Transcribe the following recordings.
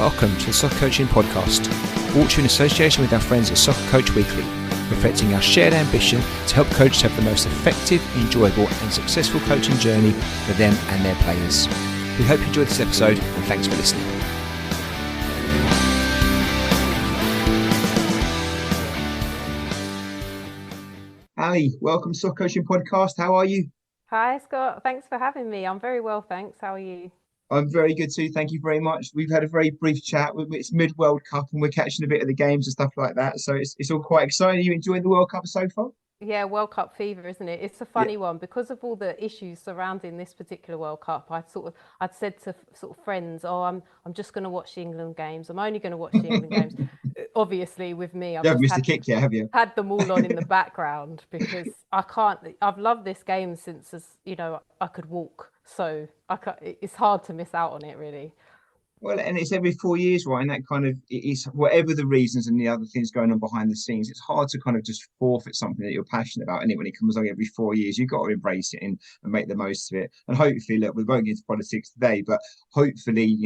Welcome to the Soccer Coaching Podcast, brought to you in association with our friends at Soccer Coach Weekly, reflecting our shared ambition to help coaches have the most effective, enjoyable and successful coaching journey for them and their players. We hope you enjoyed this episode and thanks for listening. Ali, welcome to Soccer Coaching Podcast. How are you? Hi Scott, thanks for having me. I'm very well, thanks. How are you? I'm very good too. Thank you very much. We've had a very brief chat. It's mid-World Cup and we're catching a bit of the games and stuff like that. So it's all quite exciting. Are you enjoying the World Cup so far? Yeah, World Cup fever, isn't it? It's a funny one because of all the issues surrounding this particular World Cup. I'd said to sort of friends, "Oh, I'm just going to watch the England games. I'm only going to watch the England games." Obviously, with me, You haven't missed a kick yet, have you? Had them all on in the background because I can't. I've loved this game since, I could walk. So it's hard to miss out on it, really. Well, and it's every 4 years, right? And that kind of, it's whatever the reasons and the other things going on behind the scenes, it's hard to kind of just forfeit something that you're passionate about. And when it comes along every 4 years, you've got to embrace it and make the most of it. And hopefully, look, we won't get into politics today, but hopefully,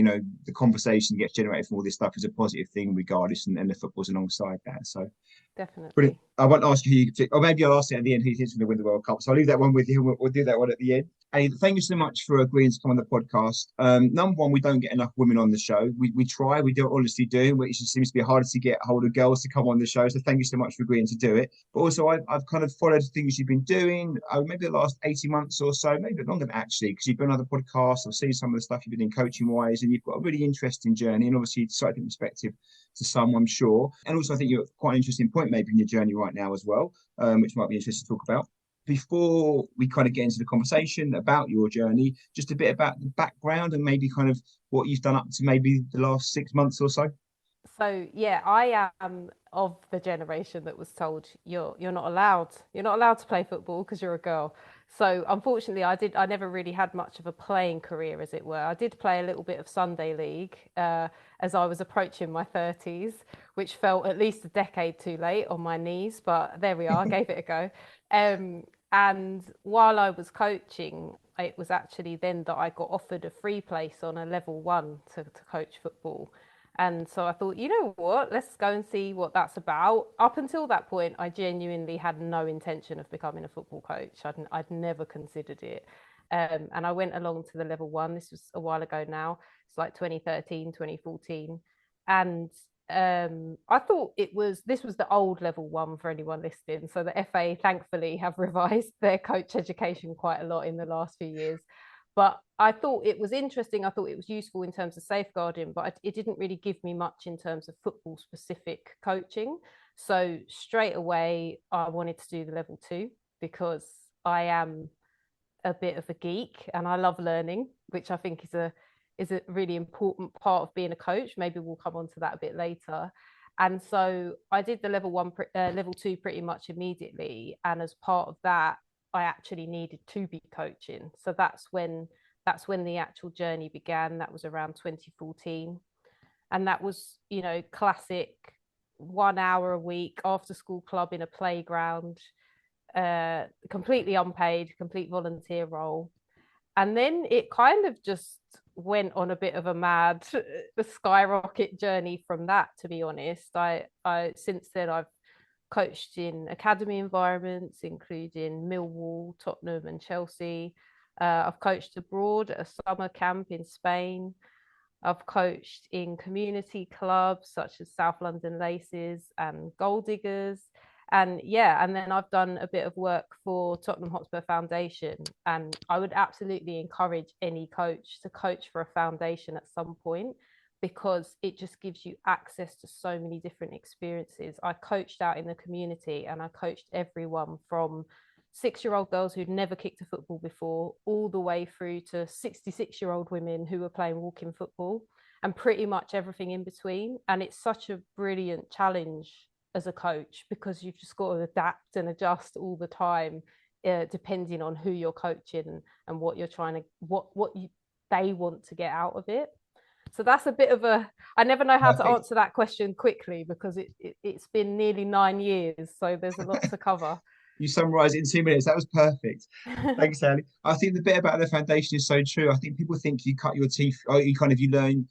the conversation gets generated from all this stuff is a positive thing regardless, and the football's alongside that. So definitely. Brilliant. I won't ask you who you pick, or maybe I'll ask it at the end who thinks going to win the World Cup. So I'll leave that one with you. We'll do that one at the end. And thank you so much for agreeing to come on the podcast. Number one, we don't get enough women on the show. We try, we do honestly do, but it just seems to be harder to get hold of girls to come on the show. So thank you so much for agreeing to do it. But also, I've kind of followed things you've been doing, maybe the last 18 months or so, maybe longer than actually, because you've been on other podcasts. I've seen some of the stuff you've been in coaching-wise, and you've got a really interesting journey, and obviously slightly perspective to some, I'm sure. And also, I think you're at quite an interesting point maybe in your journey right now as well, which might be interesting to talk about. Before we kind of get into the conversation about your journey, just a bit about the background and maybe kind of what you've done up to maybe the last 6 months or so. So yeah, I am of the generation that was told you're not allowed to play football because you're a girl. So unfortunately, I never really had much of a playing career, as it were. I did play a little bit of Sunday league as I was approaching my 30s, which felt at least a decade too late on my knees. But there we are, I gave it a go. And while I was coaching, it was actually then that I got offered a free place on a level 1 to coach football. And so I thought, you know what, let's go and see what that's about. Up until that point, I genuinely had no intention of becoming a football coach. I'd never considered it. And I went along to the level 1. This was a while ago now. It's like 2013, 2014. And I thought this was the old level 1 for anyone listening. So the FA, thankfully, have revised their coach education quite a lot in the last few years. But I thought it was interesting. I thought it was useful in terms of safeguarding, but it didn't really give me much in terms of football specific coaching. So straight away, I wanted to do the level 2 because I am a bit of a geek and I love learning, which I think is a really important part of being a coach. Maybe we'll come on to that a bit later. And so I did the level 2 pretty much immediately. And as part of that, I actually needed to be coaching. So that's when the actual journey began. That was around 2014. And that was, classic 1 hour a week after school club in a playground, completely unpaid, complete volunteer role. And then it kind of just went on a bit of a mad skyrocket journey from that, to be honest. I since then I've coached in academy environments, including Millwall, Tottenham and Chelsea. I've coached abroad at a summer camp in Spain. I've coached in community clubs such as South London Laces and Gold Diggers. And then I've done a bit of work for Tottenham Hotspur Foundation. And I would absolutely encourage any coach to coach for a foundation at some point, because it just gives you access to so many different experiences. I coached out in the community and I coached everyone from 6-year-old girls who'd never kicked a football before, all the way through to 66-year-old women who were playing walking football, and pretty much everything in between. And it's such a brilliant challenge as a coach because you've just got to adapt and adjust all the time, depending on who you're coaching and what you're trying to, they want to get out of it. So that's a bit of I never know how to answer that question quickly because it's been nearly 9 years. So there's a lot to cover. You summarised it in 2 minutes. That was perfect. Thanks, Ali. I think the bit about the foundation is so true. I think people think you cut your teeth, or you learn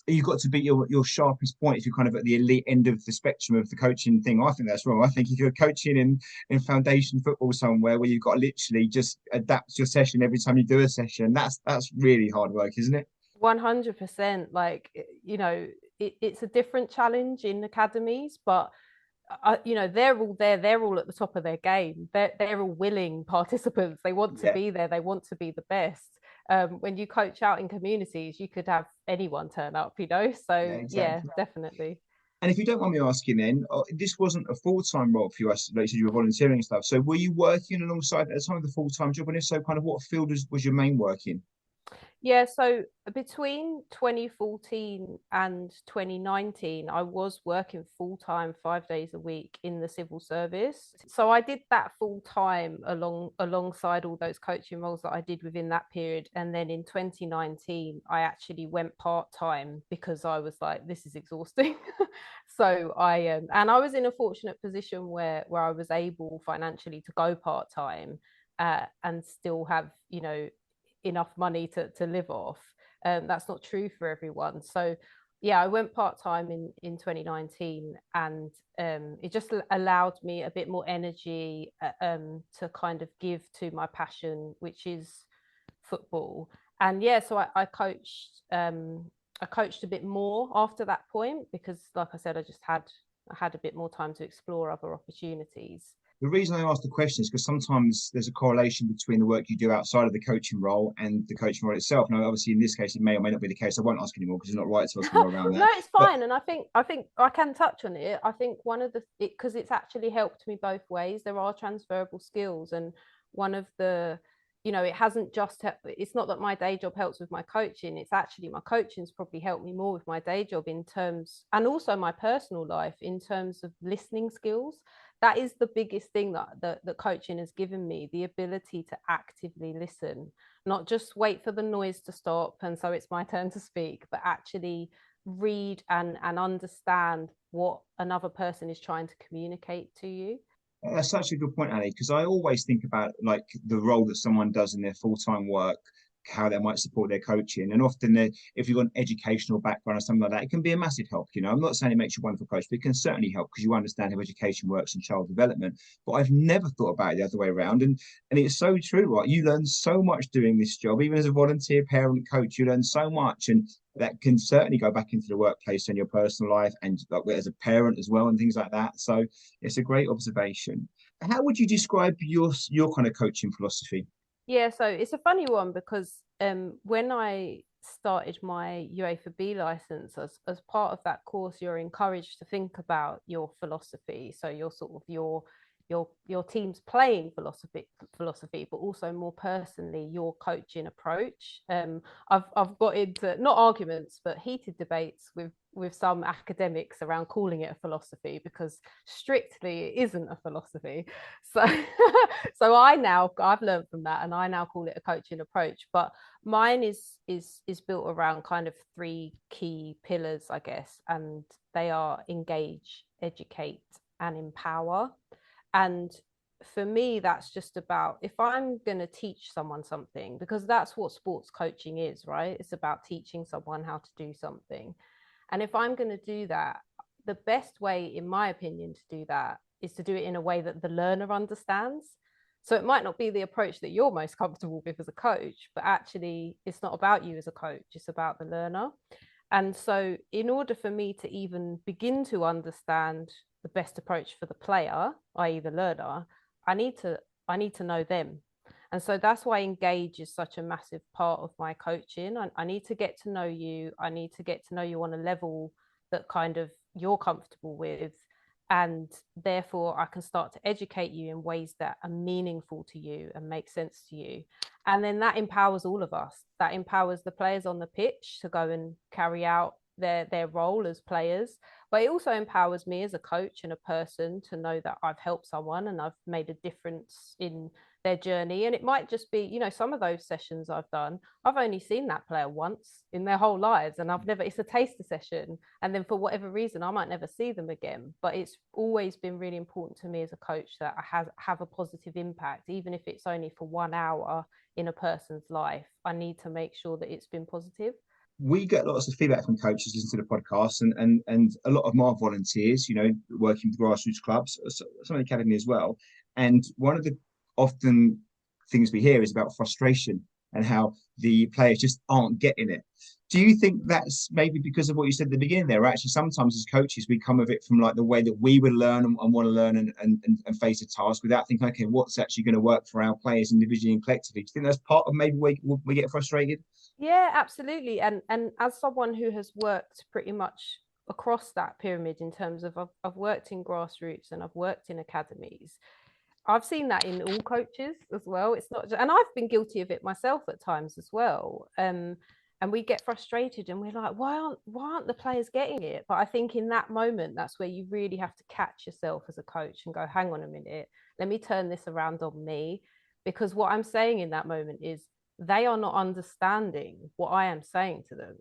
you've got to be your sharpest point if you're kind of at the elite end of the spectrum of the coaching thing. I think that's wrong. I think if you're coaching in foundation football somewhere where you've got to literally just adapt your session every time you do a session, that's really hard work, isn't it? 100%. Like, it's a different challenge in academies, but they're all there. They're all at the top of their game. They're all willing participants. They want to Yeah, be there. They want to be the best. When you coach out in communities, you could have anyone turn up, yeah, So yeah, exactly. definitely. And if you don't mind me asking, then this wasn't a full-time role for you. Like you said, you were volunteering and stuff. So were you working alongside at the time of the full-time job? And if so, kind of what field was your main work in? Yeah, so between 2014 and 2019, I was working full time, 5 days a week in the civil service. So I did that full time alongside all those coaching roles that I did within that period. And then in 2019, I actually went part time because I was like, this is exhausting. So and I was in a fortunate position where I was able financially to go part time. And still have, enough money to live off. That's not true for everyone. So yeah, I went part time in 2019, and it just allowed me a bit more energy to kind of give to my passion, which is football. And yeah, so I coached a bit more after that point because, like I said, I had a bit more time to explore other opportunities. The reason I ask the question is because sometimes there's a correlation between the work you do outside of the coaching role and the coaching role itself. Now, obviously, in this case, it may or may not be the case. I won't ask anymore because it's not right to ask more around No, that. it's But fine, and I think I can touch on it. I think one of the because it's actually helped me both ways. There are transferable skills, and one of the it hasn't just it's not that my day job helps with my coaching. It's actually my coaching's probably helped me more with my day job in terms, and also my personal life in terms of listening skills. That is the biggest thing that coaching has given me, the ability to actively listen, not just wait for the noise to stop and so it's my turn to speak, but actually read and understand what another person is trying to communicate to you. that's such a good point, Ali, because I always think about like the role that someone does in their full-time work, how they might support their coaching. And often if you've got an educational background or something like that, it can be a massive help. I'm not saying it makes you a wonderful coach, but it can certainly help because you understand how education works and child development. But I've never thought about it the other way around. And it's so true, right? You learn so much doing this job, even as a volunteer parent coach, you learn so much. And that can certainly go back into the workplace and your personal life and like as a parent as well and things like that. So it's a great observation. How would you describe your kind of coaching philosophy? Yeah, so it's a funny one because when I started my UEFA B license, as part of that course, you're encouraged to think about your philosophy. So your sort of your team's playing philosophy, but also more personally your coaching approach. I've got into not arguments but heated debates with some academics around calling it a philosophy because strictly it isn't a philosophy. So so I've learned from that and I now call it a coaching approach. But mine is built around kind of three key pillars, I guess, and they are engage, educate, and empower. And for me, that's just about if I'm going to teach someone something, because that's what sports coaching is, right? It's about teaching someone how to do something. And if I'm going to do that, the best way, in my opinion, to do that is to do it in a way that the learner understands. So it might not be the approach that you're most comfortable with as a coach, but actually, it's not about you as a coach, it's about the learner. And so, in order for me to even begin to understand the best approach for the player, i.e., the learner, I need to I need to know them. And so that's why engage is such a massive part of my coaching. I need to get to know you. I need to get to know you on a level that kind of you're comfortable with. And therefore, I can start to educate you in ways that are meaningful to you and make sense to you. And then that empowers all of us. That empowers the players on the pitch to go and carry out their role as players, but it also empowers me as a coach and a person to know that I've helped someone and I've made a difference in their journey. And it might just be, some of those sessions I've done, I've only seen that player once in their whole lives, and it's a taster session, and then for whatever reason I might never see them again. But it's always been really important to me as a coach that I have a positive impact, even if it's only for 1 hour in a person's life. I need to make sure that it's been positive. we get lots of feedback from coaches listening to the podcast, and a lot of my volunteers, working with grassroots clubs, some of the academy as well. And one of the often things we hear is about frustration and how the players just aren't getting it. Do you think that's maybe because of what you said at the beginning there? Or actually, sometimes as coaches, we come of it from like the way that we would learn and want to learn and face a task without thinking, okay, what's actually going to work for our players individually and collectively? Do you think that's part of maybe we get frustrated? Yeah, absolutely. And as someone who has worked pretty much across that pyramid in terms of I've worked in grassroots and I've worked in academies, I've seen that in all coaches as well. It's not, and I've been guilty of it myself at times as well. And we get frustrated and we're like, why aren't the players getting it? But I think in that moment, that's where you really have to catch yourself as a coach and go, hang on a minute, let me turn this around on me. Because what I'm saying in that moment is they are not understanding what I am saying to them.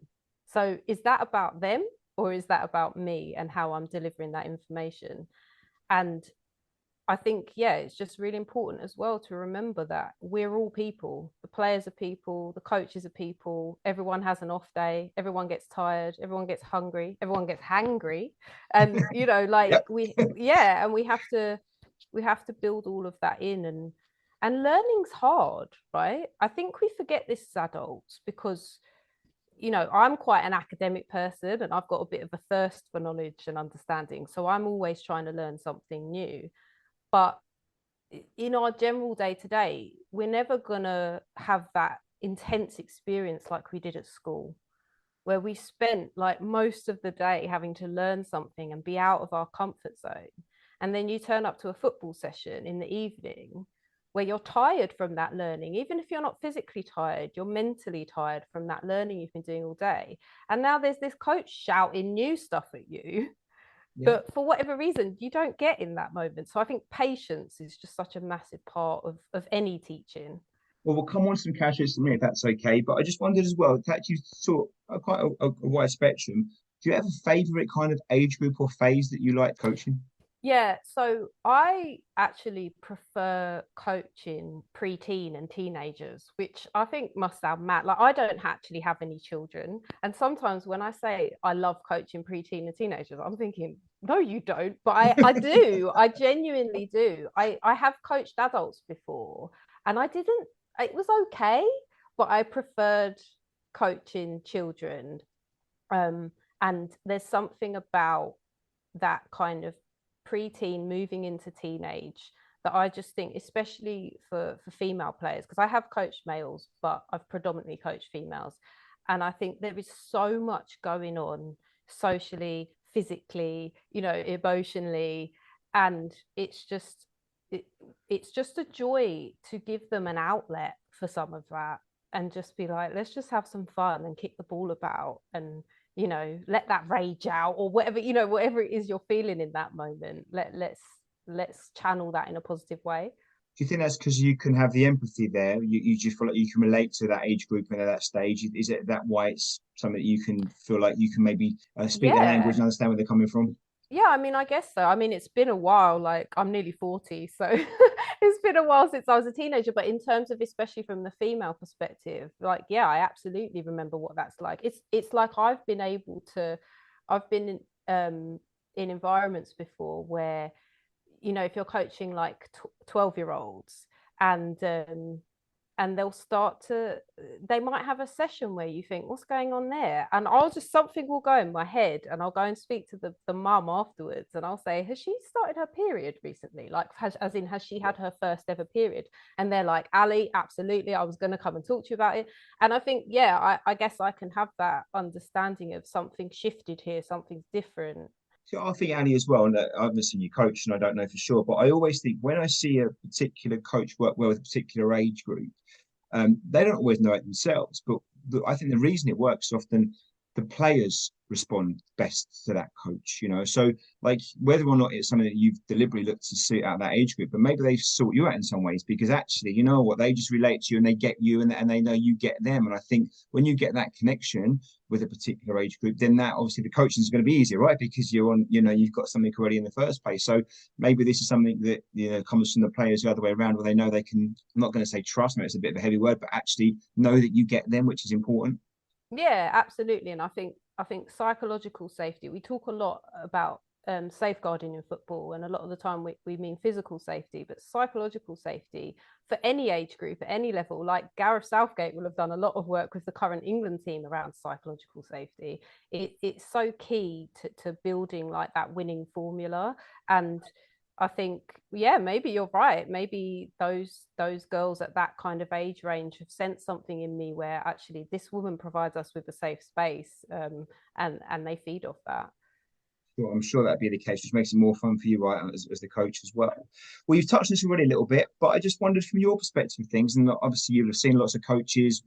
So is that about them or is that about me and how I'm delivering that information? And I think, yeah, it's just really important as well to remember that we're all people. The players are people, the coaches are people. Everyone has an off day. Everyone gets tired. Everyone gets hungry. Everyone gets hangry. And like Yep. yeah, and we have to build all of that in, and learning's hard, right? I think we forget this as adults because I'm quite an academic person and I've got a bit of a thirst for knowledge and understanding. So I'm always trying to learn something new. But in our general day to day, we're never going to have that intense experience like we did at school, where we spent like most of the day having to learn something and be out of our comfort zone. And then you turn up to a football session in the evening where you're tired from that learning. Even if you're not physically tired, you're mentally tired from that learning you've been doing all day. And now there's this coach shouting new stuff at you Yeah. but for whatever reason you don't get in that moment. So I think patience is just such a massive part of any teaching. Well, we'll come on to some characteristics in a minute, if that's okay. But I just wondered as well, that you saw quite a wide spectrum. Do you have a favorite kind of age group or phase that you like coaching? Yeah, so I actually prefer coaching preteen and teenagers, which I think must sound mad. Like I don't actually have any children, and sometimes when I say I love coaching preteen and teenagers, I'm thinking, no, you don't. But I do. I genuinely do. I have coached adults before, and I didn't. It was okay, but I preferred coaching children. Um, and there's something about that kind of preteen moving into teenage that I just think, especially for female players, because I have coached males, but I've predominantly coached females. And I think there is so much going on socially, physically, emotionally. And it, it's just a joy to give them an outlet for some of that and just be like, let's just have some fun and kick the ball about and let that rage out or whatever, whatever it is you're feeling in that moment. Let's channel that in a positive way. Do you think that's because you can have the empathy there? You just feel like you can relate to that age group and at that stage. Is it that why it's something that you can feel like you can maybe speak their language Yeah. and understand where they're coming from? Yeah, I mean, I guess so. I mean, it's been a while, like I'm nearly 40, so it's been a while since I was a teenager. But in terms of especially from the female perspective, like, yeah, I absolutely remember what that's like. It's like I've been in environments before where, if you're coaching like 12-year-olds and they'll start to they might have a session where you think what's going on there, and something will go in my head and I'll go and speak to the mum afterwards and I'll say, has she started her period recently, like has she had her first ever period? And they're like, Ali, absolutely, I was going to come and talk to you about it. And I think, yeah, I guess I can have that understanding of something shifted here, something's different. So I think Annie as well, and I haven't seen you coach, and I don't know for sure, but I always think when I see a particular coach work well with a particular age group, they don't always know it themselves, but I think the reason it works is often the players respond best to that coach, So, like, whether or not it's something that you've deliberately looked to suit out that age group, but maybe they've sought you out in some ways because actually, you know what, they just relate to you and they get you and they know you get them. And I think when you get that connection with a particular age group, then that obviously the coaching is going to be easier, right? Because you're on, you've got something already in the first place. So maybe this is something that comes from the players the other way around, where they know they can. I'm not going to say trust, maybe it's a bit of a heavy word, but actually know that you get them, which is important. Yeah, absolutely. And I think psychological safety, we talk a lot about safeguarding in football, and a lot of the time we mean physical safety, but psychological safety for any age group at any level. Like Gareth Southgate will have done a lot of work with the current England team around psychological safety. It's so key to building like that winning formula. And I think, yeah, maybe you're right. Maybe those girls at that kind of age range have sensed something in me where actually this woman provides us with a safe space, and they feed off that. Sure, I'm sure that'd be the case, which makes it more fun for you, right, as the coach as well. Well, you've touched on this already a little bit, but I just wondered from your perspective of things, and obviously you've seen lots of coaches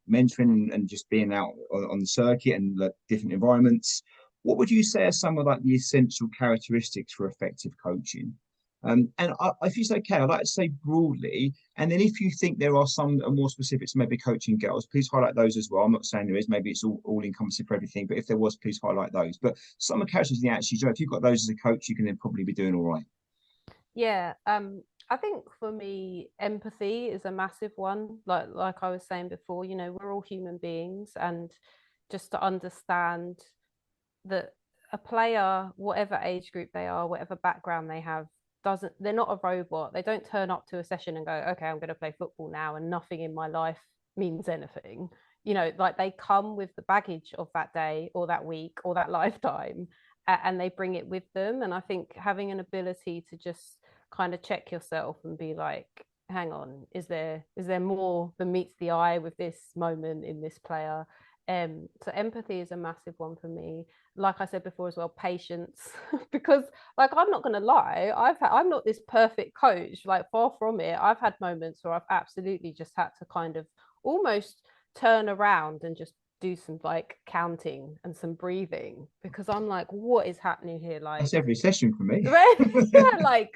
mentoring and just being out on the circuit and like, different environments. What would you say are some of like the essential characteristics for effective coaching? If it's okay, I'd like to say broadly, and then if you think there are some that are more specific to maybe coaching girls, please highlight those as well. I'm not saying there is, maybe it's all encompassing for everything, but if there was, please highlight those. But some of the characters in the actually, if you've got those as a coach, you can then probably be doing all right. Yeah, I think for me, empathy is a massive one. Like I was saying before, we're all human beings, and just to understand that a player, whatever age group they are, whatever background they have, doesn't they're not a robot. They don't turn up to a session and go, okay, I'm going to play football now, and nothing in my life means anything. Like they come with the baggage of that day or that week or that lifetime, and they bring it with them. And I think having an ability to just kind of check yourself and be like, hang on, is there more than meets the eye with this moment in this player? So empathy is a massive one for me. Like I said before as well, patience, because like I'm not gonna lie, I'm not this perfect coach, like far from it. I've had moments where I've absolutely just had to kind of almost turn around and just do some like counting and some breathing, because I'm like, what is happening here? That's Like, every session for me. yeah, like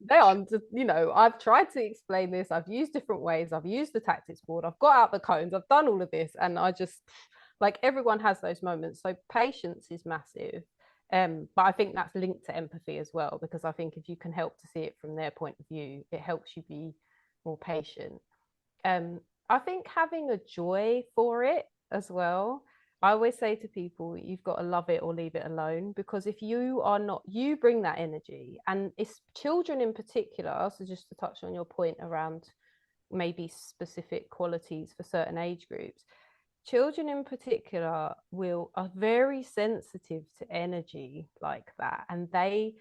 they are just, I've tried to explain this, I've used different ways, I've used the tactics board, I've got out the cones, I've done all of this, and I just like everyone has those moments. So patience is massive. But I think that's linked to empathy as well, because I think if you can help to see it from their point of view, it helps you be more patient. I think having a joy for it as well. I always say to people, you've got to love it or leave it alone, because if you are not, you bring that energy, and it's children in particular. So just to touch on your point around maybe specific qualities for certain age groups, children in particular will are very sensitive to energy like that, and they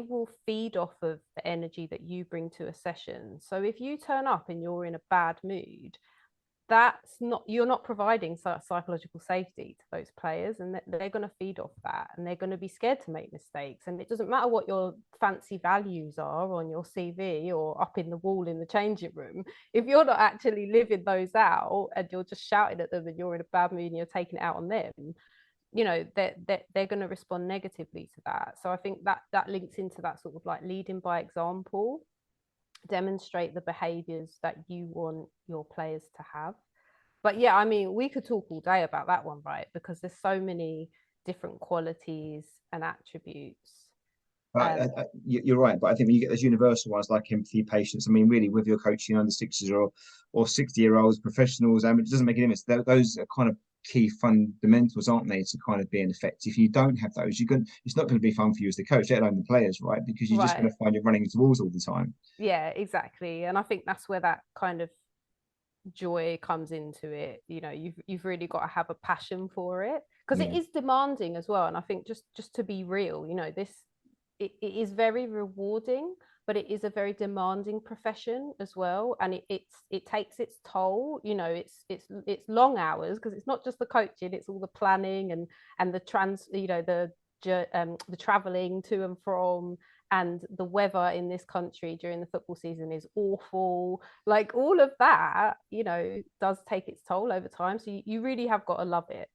will feed off of the energy that you bring to a session. So if you turn up and you're in a bad mood, that's not you're not providing psychological safety to those players, and they're going to feed off that, and they're going to be scared to make mistakes. And it doesn't matter what your fancy values are on your CV or up in the wall in the changing room, if you're not actually living those out and you're just shouting at them and you're in a bad mood and you're taking it out on them, they're going to respond negatively to that. So I think that links into that sort of like leading by example. Demonstrate the behaviors that you want your players to have. But yeah, I mean, we could talk all day about that one, right? Because there's so many different qualities and attributes. You're right, but I think when you get those universal ones like empathy, patience, I mean, really, with your coaching under sixes or 60-year-olds, professionals, it doesn't make any difference. Those are kind of key fundamentals, aren't they, to kind of being effective. If you don't have those, it's not going to be fun for you as the coach, let alone the players, right? Because you're just going Right. to find you're running into walls all the time. Yeah, exactly. And I think that's where that kind of joy comes into it. You've really got to have a passion for it, because it Yeah. is demanding as well. And I think just to be real, it is very rewarding, but it is a very demanding profession as well, and it takes its toll. It's long hours, because it's not just the coaching, it's all the planning and the the traveling to and from, and the weather in this country during the football season is awful. Like all of that, does take its toll over time. So you really have got to love it.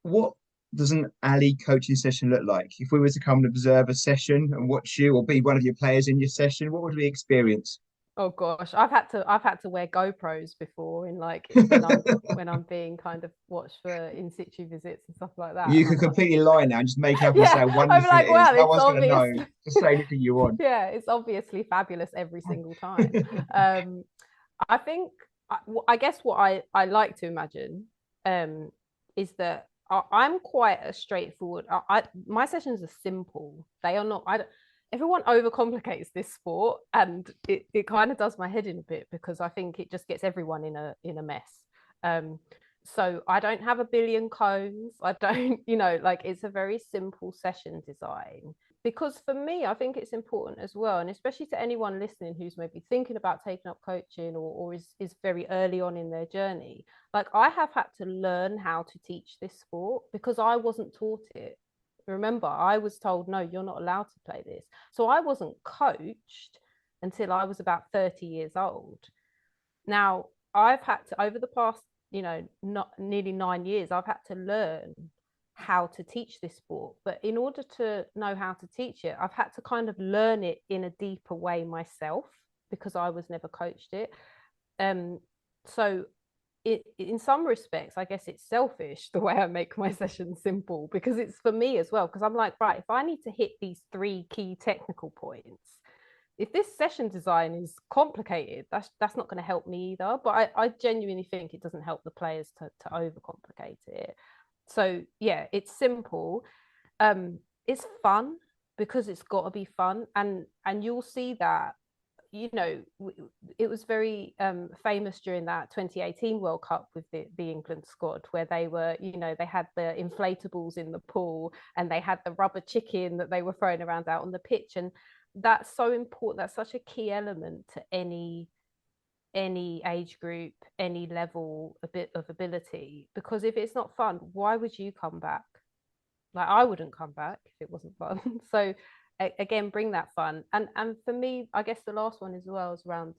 What does an Ali coaching session look like? If we were to come and observe a session and watch you or be one of your players in your session, what would we experience? Oh gosh, I've had to wear GoPros before, in like when I'm being kind of watched for in situ visits and stuff like that, You and could I'm like, completely lie now and just make up and say yeah, how I'm wonderful it like, is. well, No it's one's going to obvious. know. Just say anything you want. Yeah, it's obviously fabulous every single time. Um, I think I guess what I like to imagine, um, is that I'm quite a straightforward. My sessions are simple. They are not. I don't, everyone overcomplicates this sport, and it kind of does my head in a bit because I think it just gets everyone in a mess. Um, so I don't have a billion cones. I don't, like it's a very simple session design. Because for me, I think it's important as well, and especially to anyone listening who's maybe thinking about taking up coaching or is very early on in their journey. Like I have had to learn how to teach this sport because I wasn't taught it. Remember, I was told, no, you're not allowed to play this. So I wasn't coached until I was about 30 years old. Now, I've had to, over the past, not nearly 9 years, I've had to learn how to teach this sport. But in order to know how to teach it, I've had to kind of learn it in a deeper way myself because I was never coached it. So in some respects, I guess it's selfish the way I make my sessions simple because it's for me as well. Because I'm like, right, if I need to hit these 3 key technical points, if this session design is complicated, that's not going to help me either. But I genuinely think it doesn't help the players to overcomplicate it. So yeah, it's simple. It's fun because it's got to be fun, and you'll see that it was very famous during that 2018 World Cup with the England squad where they were, they had the inflatables in the pool and they had the rubber chicken that they were throwing around out on the pitch, and that's so important. That's such a key element to any age group, any level a bit of ability, because if it's not fun, why would you come back? Like I wouldn't come back if it wasn't fun. So again, bring that fun. And for me, I guess the last one as well is around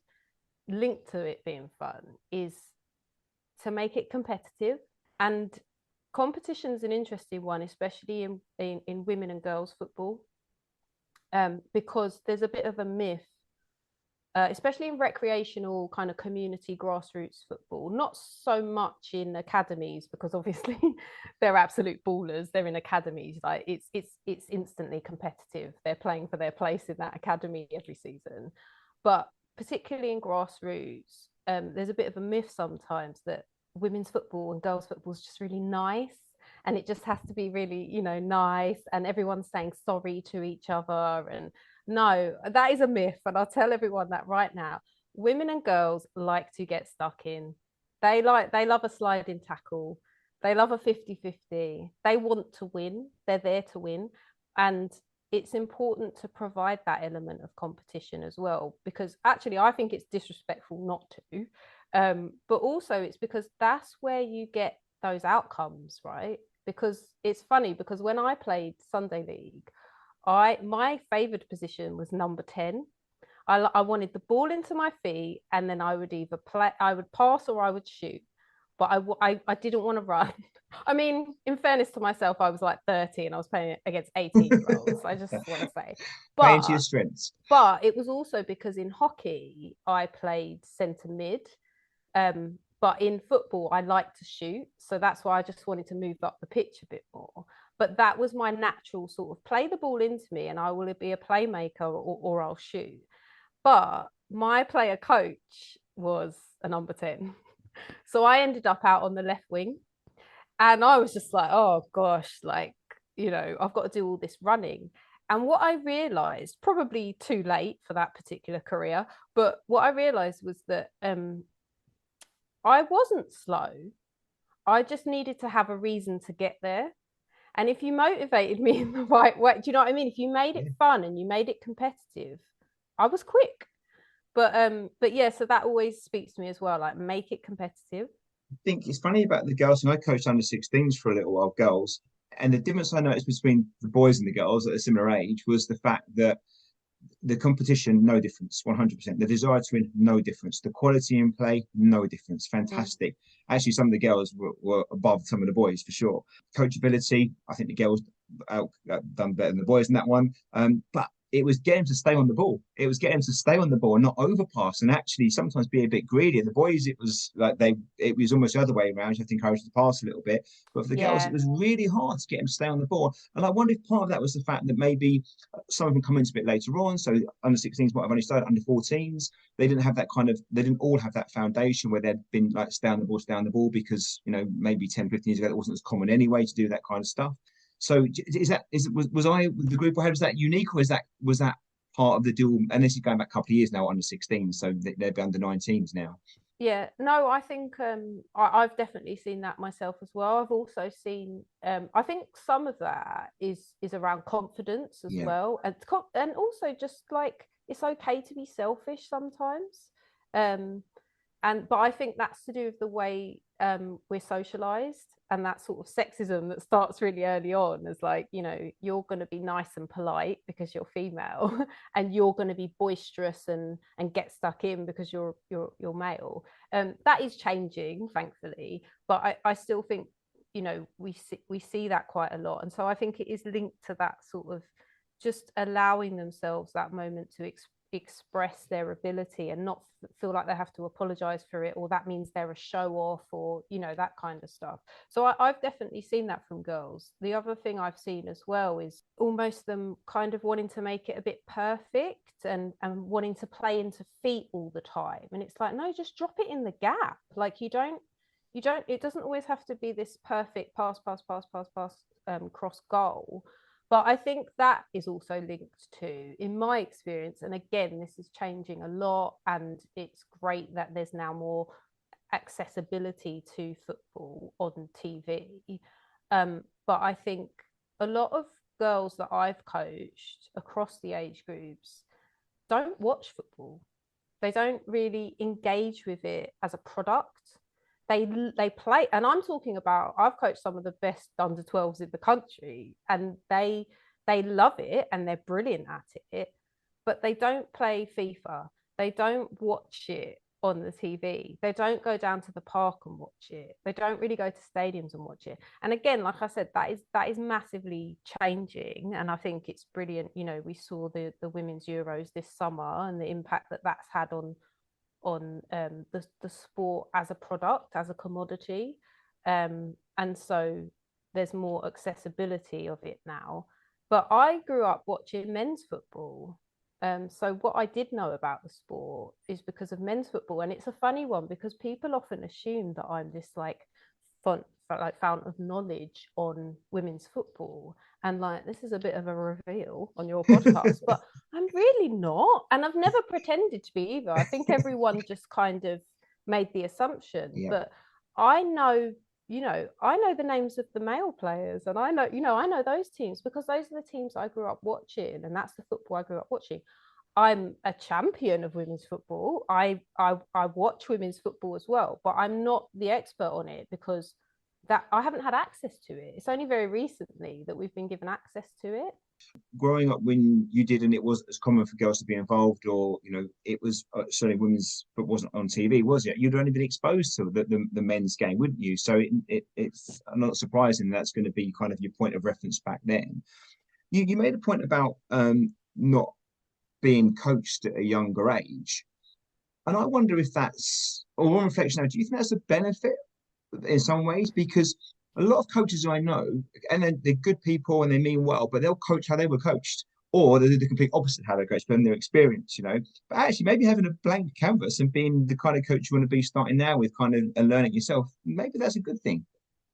linked to it being fun is to make it competitive. And competition's an interesting one, especially in women and girls football, because there's a bit of a myth, especially in recreational kind of community grassroots football, not so much in academies because obviously they're absolute ballers. They're in academies, like it's instantly competitive. They're playing for their place in that academy every season. But particularly in grassroots, there's a bit of a myth sometimes that women's football and girls football is just really nice. And it just has to be really, nice. And everyone's saying sorry to each other. And no, that is a myth. And I'll tell everyone that right now. Women and girls like to get stuck in. They love a sliding tackle. They love a 50-50. They want to win. They're there to win. And it's important to provide that element of competition as well, because actually I think it's disrespectful not to. But also it's because that's where you get those outcomes, right? Because it's funny, because when I played Sunday League, my favoured position was number 10. I wanted the ball into my feet, and then I would either I would pass or I would shoot. But I didn't want to run. I mean, in fairness to myself, I was like 30 and I was playing against 18-year-olds. I just want to say. Playing to your strengths. But it was also because in hockey, I played centre mid. But in football, I like to shoot. So that's why I just wanted to move up the pitch a bit more. But that was my natural sort of play the ball into me and I will be a playmaker or I'll shoot. But my player coach was a number 10. So I ended up out on the left wing. And I was just like, oh gosh, like, I've got to do all this running. And what I realized, probably too late for that particular career, but what I realized was that I wasn't slow. I just needed to have a reason to get there. And if you motivated me in the right way, do you know what I mean? If you made it fun and you made it competitive, I was quick. But yeah, so that always speaks to me as well, like make it competitive. I think it's funny about the girls, and I coached under 16s for a little while, girls. And the difference I noticed between the boys and the girls at a similar age was the fact that the competition, no difference, 100%. The desire to win, no difference. The quality in play, no difference. Fantastic. Actually, some of the girls were above some of the boys for sure. Coachability, I think the girls done better than the boys in that one. But it was getting to stay on the ball. It was getting to stay on the ball and not overpass, and actually sometimes be a bit greedy. The boys, it was like it was almost the other way around. You have to encourage them to pass a little bit, but for the girls, it Yeah. was really hard to get them to stay on the ball. And I wonder if part of that was the fact that maybe some of them come into a bit later on. So under 16s might have only started, under 14s. They didn't have that they didn't all have that foundation where they'd been like stay on the ball because, maybe 10, 15 years ago, it wasn't as common anyway to do that kind of stuff. So was I the group I had, was that unique, or was that part of the deal? And this is going back a couple of years now, under 16, so they'd be under 19s now. Yeah, no, I think I've definitely seen that myself as well. I've also seen I think some of that is around confidence as Yeah, well, and also just like it's okay to be selfish sometimes. Um, but I think that's to do with the way we're socialized, and that sort of sexism that starts really early on, as like, you're going to be nice and polite because you're female, and you're going to be boisterous and get stuck in because you're male. That is changing, thankfully, but I still think, we see that quite a lot, and so I think it is linked to that sort of just allowing themselves that moment to express their ability and not feel like they have to apologize for it, or that means they're a show off, or that kind of stuff. So I've definitely seen that from girls. The other thing I've seen as well is almost them kind of wanting to make it a bit perfect, and wanting to play into feet all the time, and it's like, no, just drop it in the gap. Like, you don't it doesn't always have to be this perfect pass, cross goal. But I think that is also linked to, in my experience, and again, this is changing a lot, and it's great that there's now more accessibility to football on TV. But I think a lot of girls that I've coached across the age groups don't watch football. They don't really engage with it as a product. They play, and I'm talking about, I've coached some of the best under 12s in the country, and they love it and they're brilliant at it, but they don't play FIFA. They don't watch it on the TV. They don't go down to the park and watch it. They don't really go to stadiums and watch it. And again, like I said, that is massively changing, and I think it's brilliant. We saw the women's Euros this summer, and the impact that that's had on the sport as a product, as a commodity. And so there's more accessibility of it now. But I grew up watching men's football. So what I did know about the sport is because of men's football. And it's a funny one because people often assume that I'm this like fountain of knowledge on women's football. And like, this is a bit of a reveal on your podcast, but I'm really not. And I've never pretended to be either. I think everyone just kind of made the assumption. yeah. But I know, I know the names of the male players, and I know those teams because those are the teams I grew up watching, and that's the football I grew up watching. I'm a champion of women's football. I watch women's football as well, but I'm not the expert on it because that I haven't had access to it. It's only very recently that we've been given access to it. Growing up when you did, and it wasn't as common for girls to be involved, or it was certainly women's, but wasn't on TV, was it? You'd only been exposed to the men's game, wouldn't you? So it's not surprising that's going to be kind of your point of reference back then. You made a point about not being coached at a younger age, and I wonder if that's, or on reflection now, do you think that's a benefit in some ways? Because a lot of coaches I know, and they're good people and they mean well, but they'll coach how they were coached, or they do the complete opposite how they're coached, but in their experience. But actually, maybe having a blank canvas and being the kind of coach you want to be starting now with, kind of, and learning yourself, maybe that's a good thing.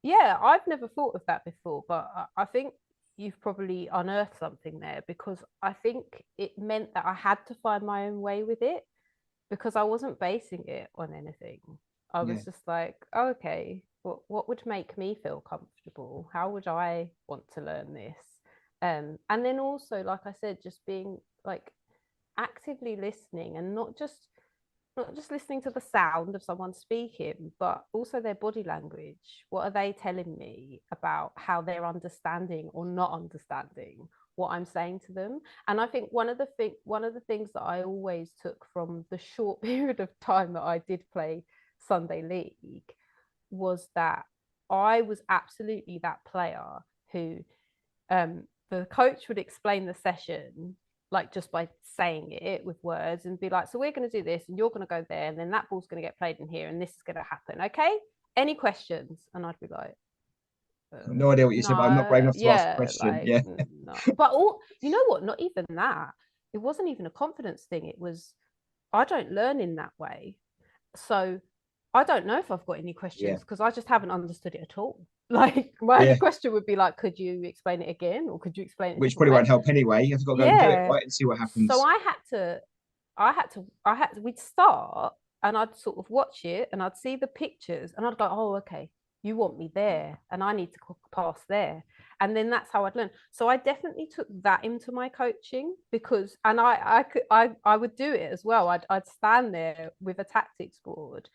Yeah, I've never thought of that before, but I think you've probably unearthed something there, because I think it meant that I had to find my own way with it because I wasn't basing it on anything. I Yeah, was just like, oh, okay, what would make me feel comfortable? How would I want to learn this? And then also, like I said, just being like actively listening, and not just listening to the sound of someone speaking, but also their body language. What are they telling me about how they're understanding or not understanding what I'm saying to them? And I think one of the things that I always took from the short period of time that I did play Sunday League was that I was absolutely that player who the coach would explain the session like just by saying it with words, and be like, so we're going to do this and you're going to go there and then that ball's going to get played in here and this is going to happen. Okay. Any questions? And I'd be like, No idea what you said, but I'm not brave no, enough to ask a yeah, question. like Yeah. no. But all, you know what? Not even that. It wasn't even a confidence thing. It was, I don't learn in that way. So I don't know if I've got any Yeah. questions because I just haven't understood it at all. Like my only Yeah. question would be like, could you explain it again, or could you explain it a Which different probably way? won't help anyway. You have to go and do it, Yeah. right? And see what So happens. we'd start and I'd sort of watch it and I'd see the pictures and I'd go, oh, okay, you want me there and I need to pass there. And then that's how I'd learn. So I definitely took that into my coaching because, and I would do it as well. I'd stand there with a tactics board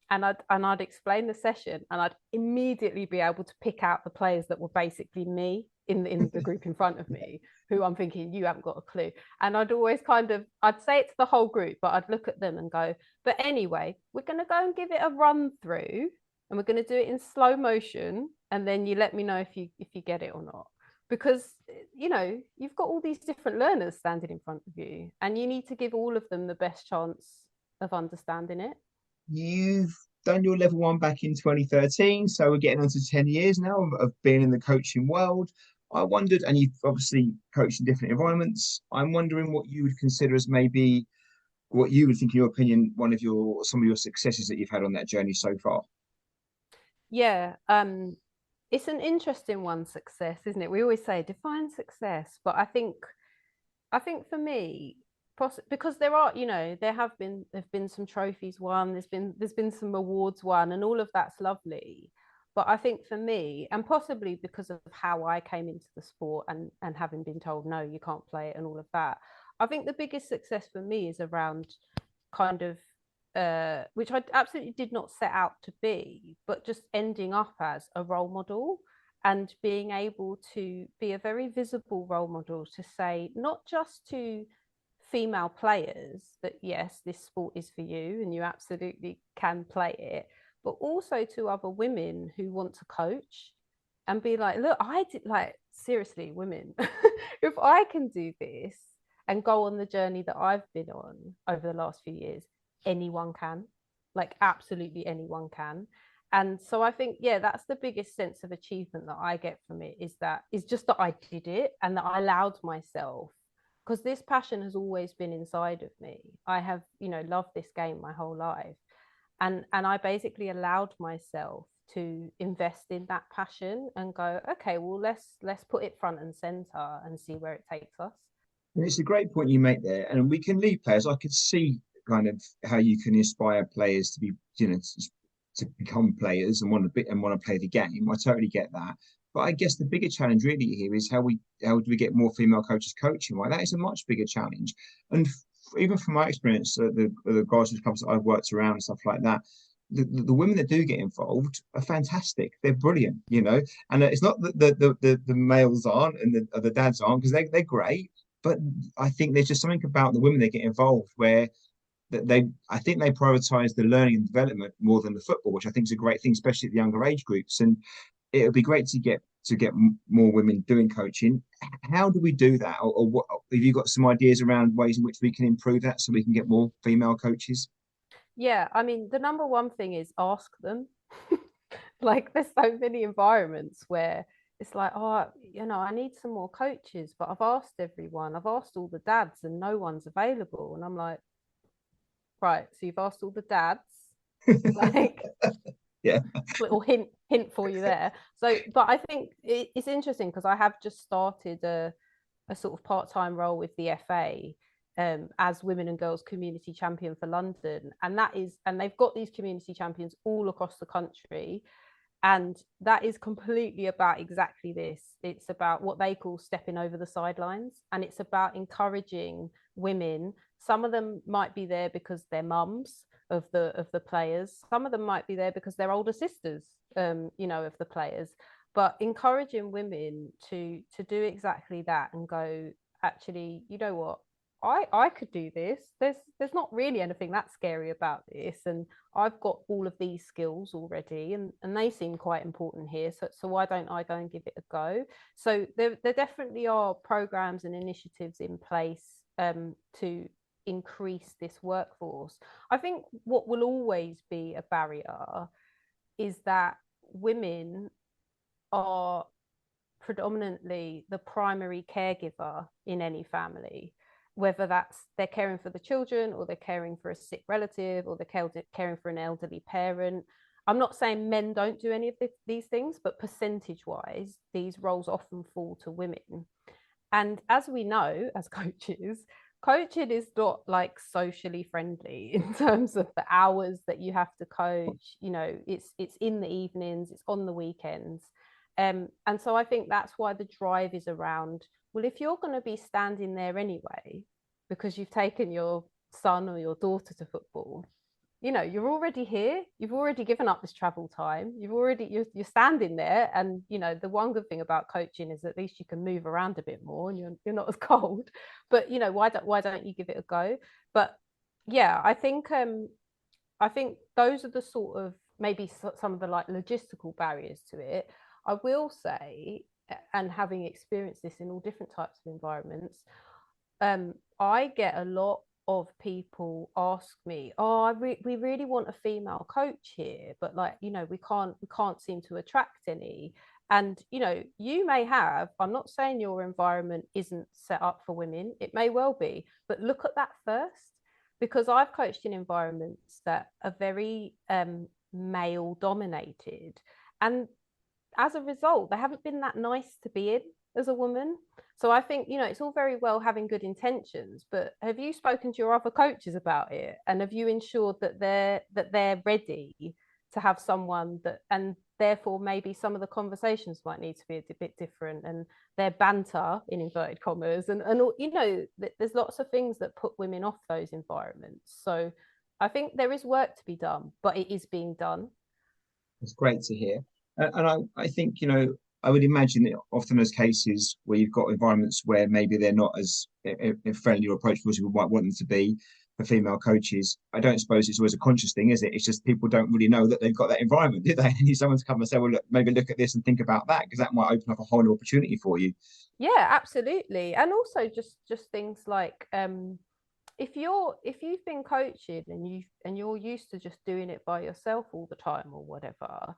and I'd explain the session and I'd immediately be able to pick out the players that were basically me in the group in front of me, who I'm thinking, you haven't got a clue. And I'd always I'd say it to the whole group, but I'd look at them and go, but anyway, we're going to go and give it a run through and we're going to do it in slow motion. And then you let me know if you get it or not. Because, you know, you've got all these different learners standing in front of you and you need to give all of them the best chance of understanding it. You've done your level one back in 2013, so we're getting on to 10 years now of being in the coaching world. I wondered, and you've obviously coached in different environments. I'm wondering what you would consider as maybe what you would think, in your opinion, one of your some of your successes that you've had on that journey so far. Yeah, it's an interesting one, success, isn't it? We always say define success, but I think for me, because there are, you know, there've been some trophies won, there's been some awards won, and all of that's lovely. But I think for me, and possibly because of how I came into the sport and having been told no, you can't play it and all of that, I think the biggest success for me is around kind of which I absolutely did not set out to be, but just ending up as a role model and being able to be a very visible role model to say, not just to female players that, yes, this sport is for you and you absolutely can play it, but also to other women who want to coach and be like, look, I did, like, seriously, women, if I can do this and go on the journey that I've been on over the last few years, anyone can, like absolutely anyone can. And so I think, yeah, that's the biggest sense of achievement that I get from it, is just that I did it and that I allowed myself, because this passion has always been inside of me. I have, you know, loved this game my whole life, and I basically allowed myself to invest in that passion and go, okay, well, let's put it front and center and see where it takes us. And it's a great point you make there, and we can lead players. I could see kind of how you can inspire players to be, you know, to become players and want to play the game. I totally get that. But I guess the bigger challenge really here is how do we get more female coaches coaching? Right, that is a much bigger challenge. And even from my experience, the grassroots clubs that I've worked around and stuff like that, the women that do get involved are fantastic. They're brilliant, you know. And it's not that the males aren't and the dads aren't, because they're great. But I think there's just something about the women that get involved where that I think they prioritize the learning and development more than the football, which I think is a great thing, especially at the younger age groups. And it would be great to get more women doing coaching. How do we do that, or what have you got some ideas around ways in which we can improve that so we can get more female coaches? Yeah, I mean, the number one thing is ask them. Like, there's so many environments where it's like, oh, you know, I need some more coaches, but I've asked everyone, I've asked all the dads, and no one's available. And I'm like, right, so you've asked all the dads, like, Yeah. little hint for you there. So, but I think it's interesting because I have just started a sort of part-time role with the FA, as women and girls community champion for London, and they've got these community champions all across the country, and that is completely about exactly this. It's about what they call stepping over the sidelines, and it's about encouraging women. Some of them might be there because they're mums of the players. Some of them might be there because they're older sisters, you know, of the players. But encouraging women to do exactly that and go, actually, you know what? I could do this. There's not really anything that scary about this, and I've got all of these skills already, and they seem quite important here. So why don't I go and give it a go? So there definitely are programs and initiatives in place to increase this workforce. I think what will always be a barrier is that women are predominantly the primary caregiver in any family, whether that's they're caring for the children or they're caring for a sick relative or they're caring for an elderly parent. I'm not saying men don't do any of these things, but percentage wise, these roles often fall to women. And as we know, as coaches, coaching is not like socially friendly in terms of the hours that you have to coach. You know, it's in the evenings, it's on the weekends. And so I think that's why the drive is around, well, if you're going to be standing there anyway, because you've taken your son or your daughter to football, you know, you're already here, you've already given up this travel time, you're standing there. And you know, the one good thing about coaching is at least you can move around a bit more and you're not as cold. But you know, why don't you give it a go? But yeah, I think those are the sort of maybe some of the like logistical barriers to it. I will say, and having experienced this in all different types of environments, I get a lot of people ask me, "Oh, we really want a female coach here, but like, you know, we can't seem to attract any." And you know, you may have. I'm not saying your environment isn't set up for women. It may well be, but look at that first, because I've coached in environments that are very male dominated, and as a result, they haven't been that nice to be in as a woman. So I think, you know, it's all very well having good intentions, but have you spoken to your other coaches about it? And have you ensured that they're ready to have someone that, and therefore maybe some of the conversations might need to be a bit different, and their banter in inverted commas, and you know, there's lots of things that put women off those environments. So I think there is work to be done, but it is being done. It's great to hear. And I think, I would imagine that often those cases where you've got environments where maybe they're not as friendly or approachable as you might want them to be for female coaches. I don't suppose it's always a conscious thing, is it? It's just people don't really know that they've got that environment, do they? And need someone to come and say, well, look, maybe look at this and think about that, because that might open up a whole new opportunity for you. Yeah, absolutely. And also just things like if you've been coaching and you're used to just doing it by yourself all the time or whatever,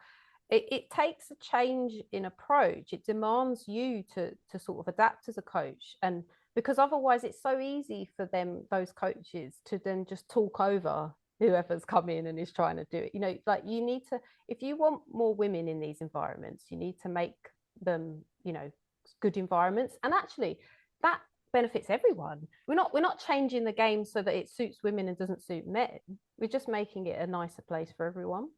it takes a change in approach. It demands you to sort of adapt as a coach. And because otherwise it's so easy for those coaches to then just talk over whoever's come in and is trying to do it. You know, like you need to, if you want more women in these environments, you need to make them, you know, good environments. And actually that benefits everyone. We're not changing the game so that it suits women and doesn't suit men. We're just making it a nicer place for everyone.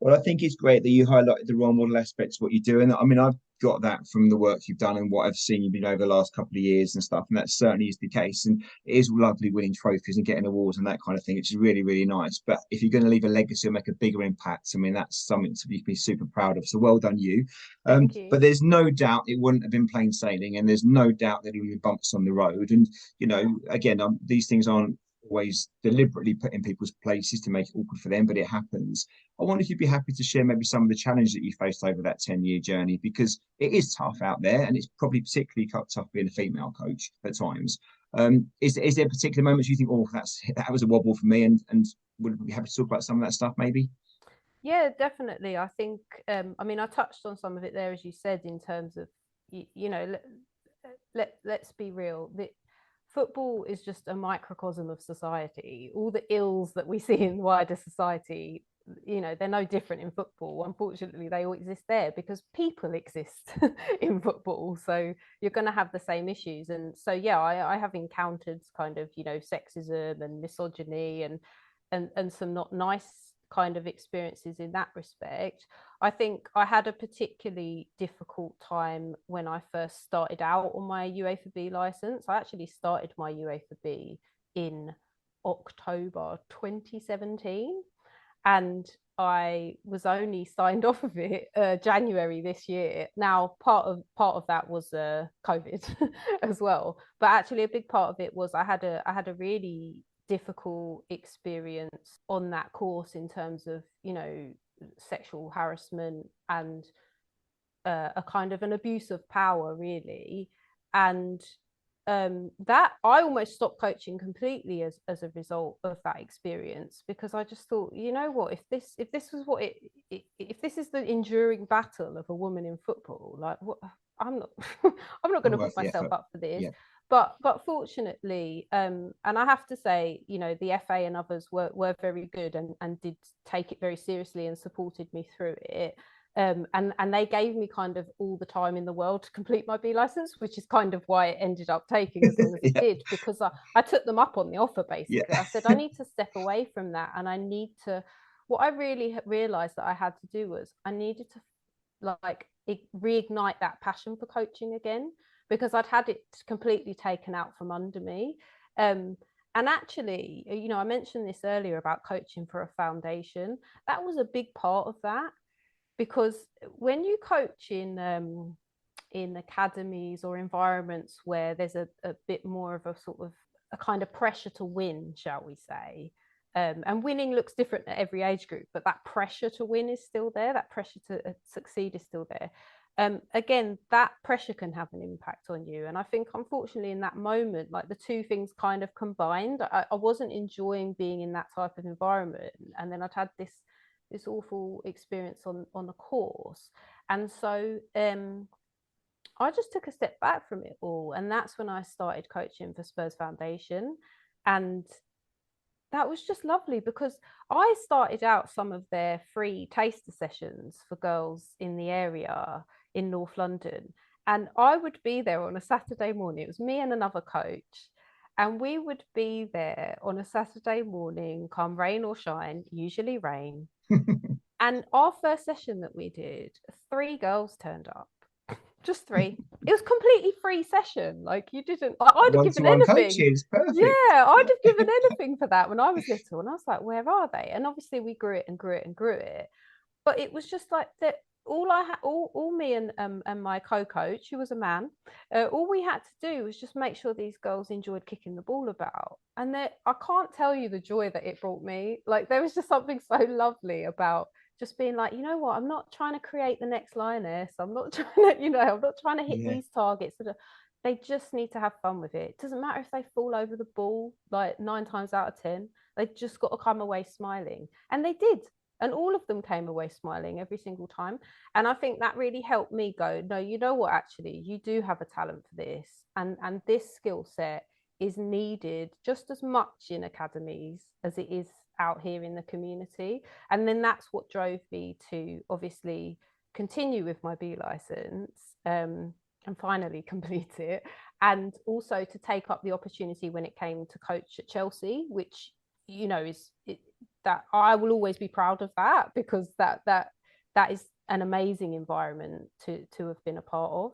Well, I think it's great that you highlighted the role model aspects of what you're doing. I mean, I've got that from the work you've done and what I've seen you been over the last couple of years and stuff, and that certainly is the case. And it is lovely winning trophies and getting awards and that kind of thing, which is really, really nice. But if you're going to leave a legacy or make a bigger impact, I mean, that's something to be super proud of. So well done, you. Thank you. But there's no doubt it wouldn't have been plain sailing, and there's no doubt there would be bumps on the road. And again, these things aren't always deliberately put in people's places to make it awkward for them, but it happens. I wonder if you'd be happy to share maybe some of the challenges that you faced over that 10-year journey, because it is tough out there, and it's probably particularly tough being a female coach at times. Is there particular moments you think, oh, that was a wobble for me, and would be happy to talk about some of that stuff maybe? Yeah, definitely. I think I mean I touched on some of it there, as you said, in terms of you know, let's be real. Football is just a microcosm of society. All the ills that we see in wider society, you know, they're no different in football. Unfortunately, they all exist there because people exist in football. So you're going to have the same issues. And so, yeah, I have encountered kind of, you know, sexism and misogyny and some not nice kind of experiences in that respect. I think I had a particularly difficult time when I first started out on my UEFA B license. I actually started my UEFA B in October 2017. and I was only signed off of it January this year. Now, part of that was COVID as well, but actually a big part of it was I had a really difficult experience on that course in terms of, sexual harassment and a kind of an abuse of power, really. And that I almost stopped coaching completely as a result of that experience, because I just thought, you know what, if this was what if this is the enduring battle of a woman in football, like, what, I'm not I'm not going Not to worth put the myself effort. up for this. Yeah. But fortunately, and I have to say, the FA and others were very good, and did take it very seriously and supported me through it. And they gave me kind of all the time in the world to complete my B license, which is kind of why it ended up taking as long as it Yeah. did, because I took them up on the offer. Yeah. Basically, I said I need to step away from that, and I need to. What I really realized that I had to do was I needed to, like, reignite that passion for coaching again, because I'd had it completely taken out from under me. Um, and actually, I mentioned this earlier about coaching for a foundation. That was a big part of that, because when you coach in academies or environments where there's a bit more of a sort of a kind of pressure to win, shall we say, and winning looks different at every age group, but that pressure to win is still there, that pressure to succeed is still there. Again, that pressure can have an impact on you, and I think unfortunately in that moment, like, the two things kind of combined. I wasn't enjoying being in that type of environment, and then I'd had this awful experience on the course. And so I just took a step back from it all, and that's when I started coaching for Spurs Foundation. And that was just lovely, because I started out some of their free taster sessions for girls in the area in North London, and I would be there on a Saturday morning. It was me and another coach, and we would be there on a Saturday morning, come rain or shine, usually rain. And our first session that we did, three girls turned up, just three. It was completely free session. Like, you didn't, like, I'd have given One-to-one anything. coaching is Yeah, perfect. I'd have given anything for that when I was little. And I was like, where are they? And obviously we grew it and grew it and grew it. But it was just like that. All I had, all me and my co-coach, who was a man, all we had to do was just make sure these girls enjoyed kicking the ball about. And that, I can't tell you the joy that it brought me. Like, there was just something so lovely about just being like, you know what, I'm not trying to create the next lioness. I'm not trying to, I'm not trying to hit Yeah. these targets. They just need to have fun with it. It doesn't matter if they fall over the ball like 9 times out of 10. They just got to come away smiling. And they did. And all of them came away smiling every single time. And I think that really helped me go, no, you know what, actually, you do have a talent for this. And this skill set is needed just as much in academies as it is out here in the community. And then that's what drove me to obviously continue with my B license, and finally complete it. And also to take up the opportunity when it came to coach at Chelsea, which, is that I will always be proud of, that, because that is an amazing environment to have been a part of.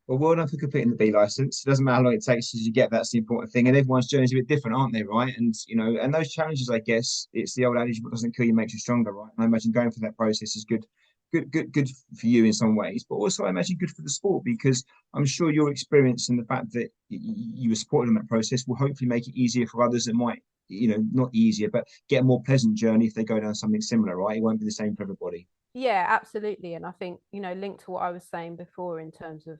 Well done for completing the B license. It doesn't matter how long it takes as you get, that's the important thing. And everyone's journey's a bit different, aren't they? Right. And, and those challenges, I guess, it's the old adage, what doesn't kill you makes you stronger, right? And I imagine going through that process is good for you in some ways, but also I imagine good for the sport, because I'm sure your experience and the fact that you were supported in that process will hopefully make it easier for others that might, not easier, but get a more pleasant journey if they go down something similar, right? It won't be the same for everybody. Yeah, absolutely. And I think, linked to what I was saying before in terms of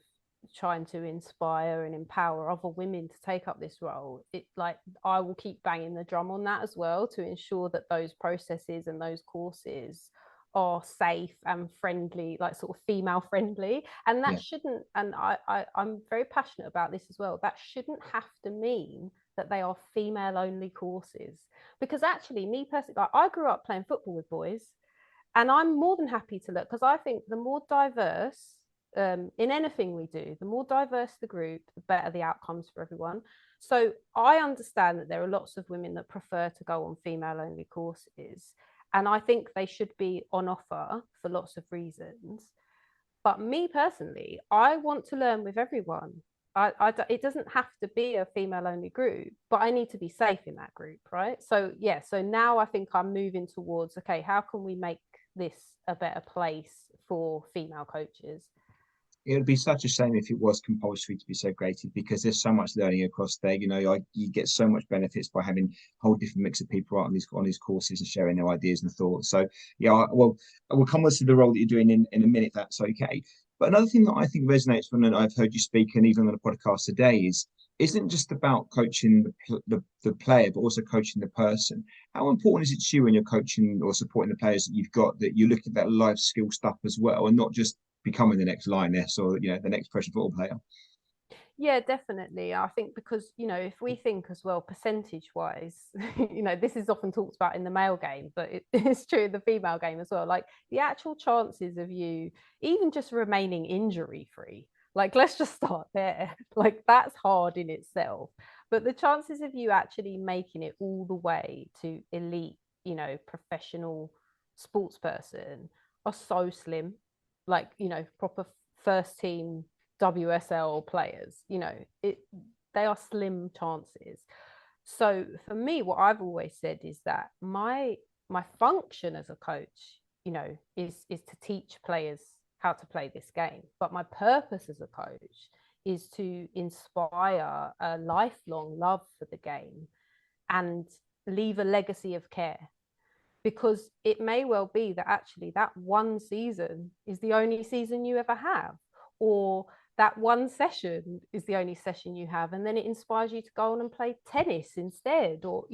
trying to inspire and empower other women to take up this role, it, like, I will keep banging the drum on that as well, to ensure that those processes and those courses are safe and friendly, like sort of female friendly. And that Yeah. shouldn't, and I'm very passionate about this as well, that shouldn't have to mean that they are female only courses. Because actually, me personally, like, I grew up playing football with boys, and I'm more than happy to look, because I think the more diverse, in anything we do, the more diverse the group, the better the outcomes for everyone. So I understand that there are lots of women that prefer to go on female only courses, and I think they should be on offer for lots of reasons. But me personally, I want to learn with everyone. it doesn't have to be a female only group, but I need to be safe in that group, right? So yeah, so now I think I'm moving towards, okay, how can we make this a better place for female coaches? It would be such a shame if it was compulsory to be segregated, because there's so much learning across there. You get so much benefits by having a whole different mix of people out on these courses and sharing their ideas and thoughts. So yeah, well, we'll come on to the role that you're doing in a minute, if that's okay. But another thing that I think resonates when I've heard you speak, and even on the podcast today, is isn't just about coaching the player, but also coaching the person. How important is it to you when you're coaching or supporting the players that you've got, that you look at that life skill stuff as well, and not just becoming the next lioness or the next professional football player? Yeah, definitely. I think because, if we think as well, percentage wise, this is often talked about in the male game, but it's true in the female game as well. Like the actual chances of you even just remaining injury free, like let's just start there. Like that's hard in itself. But the chances of you actually making it all the way to elite, professional sports person are so slim. Like, proper first team WSL players, they are slim chances. So for me, what I've always said is that my function as a coach, is to teach players how to play this game. But my purpose as a coach is to inspire a lifelong love for the game and leave a legacy of care, because it may well be that actually that one season is the only season you ever have, or that one session is the only session you have, and then it inspires you to go on and play tennis instead, or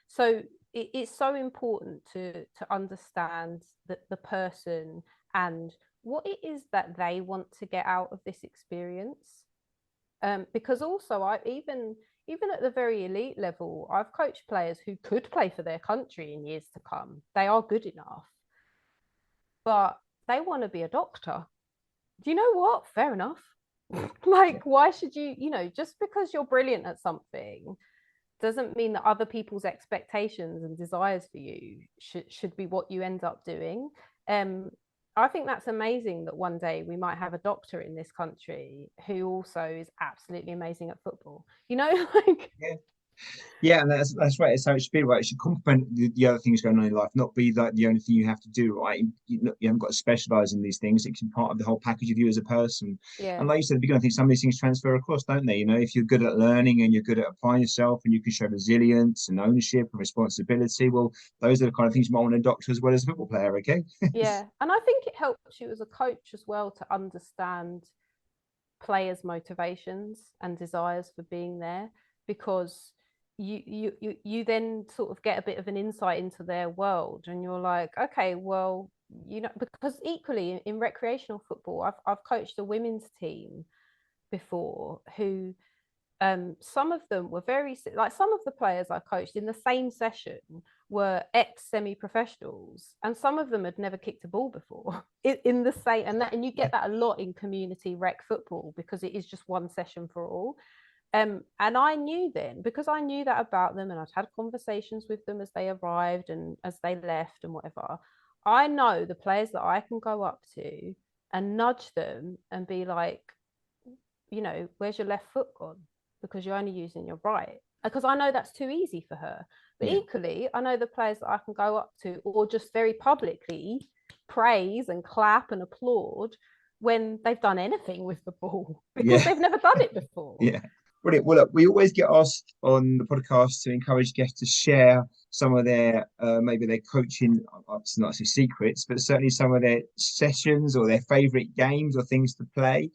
so it's so important to understand the person and what it is that they want to get out of this experience. Because also I even at the very elite level, I've coached players who could play for their country in years to come. They are good enough, but they want to be a doctor. Do you know what? Fair enough. Like, why should you, just because you're brilliant at something doesn't mean that other people's expectations and desires for you should be what you end up doing. I think that's amazing that one day we might have a doctor in this country who also is absolutely amazing at football. Like Yeah. Yeah, and that's right. It's how it should be, right? It should complement the other things going on in life, not be like the only thing you have to do, right? You haven't got to specialize in these things. It can be part of the whole package of you as a person. yeah, And like you said at the beginning, I think some of these things transfer across, don't they? If you're good at learning and you're good at applying yourself and you can show resilience and ownership and responsibility, well, those are the kind of things you might want in a doctor as well as a football player, okay? yeah. And I think it helps you as a coach as well to understand players' motivations and desires for being there, because you then sort of get a bit of an insight into their world, and you're like, okay, well, because equally in recreational football, I've coached a women's team before who some of them were very, like, some of the players I coached in the same session were ex semi-professionals, and some of them had never kicked a ball before in the same, and you get that a lot in community rec football because it is just one session for all. And I knew then, because I knew that about them and I'd had conversations with them as they arrived and as they left and whatever. I know the players that I can go up to and nudge them and be like, where's your left foot gone? Because you're only using your right. Because I know that's too easy for her. But Yeah. equally, I know the players that I can go up to or just very publicly praise and clap and applaud when they've done anything with the ball because Yeah. they've never done it before. Yeah. Brilliant. Well, look, we always get asked on the podcast to encourage guests to share some of their maybe their coaching, it's not actually secrets, but certainly some of their sessions or their favorite games or things to play.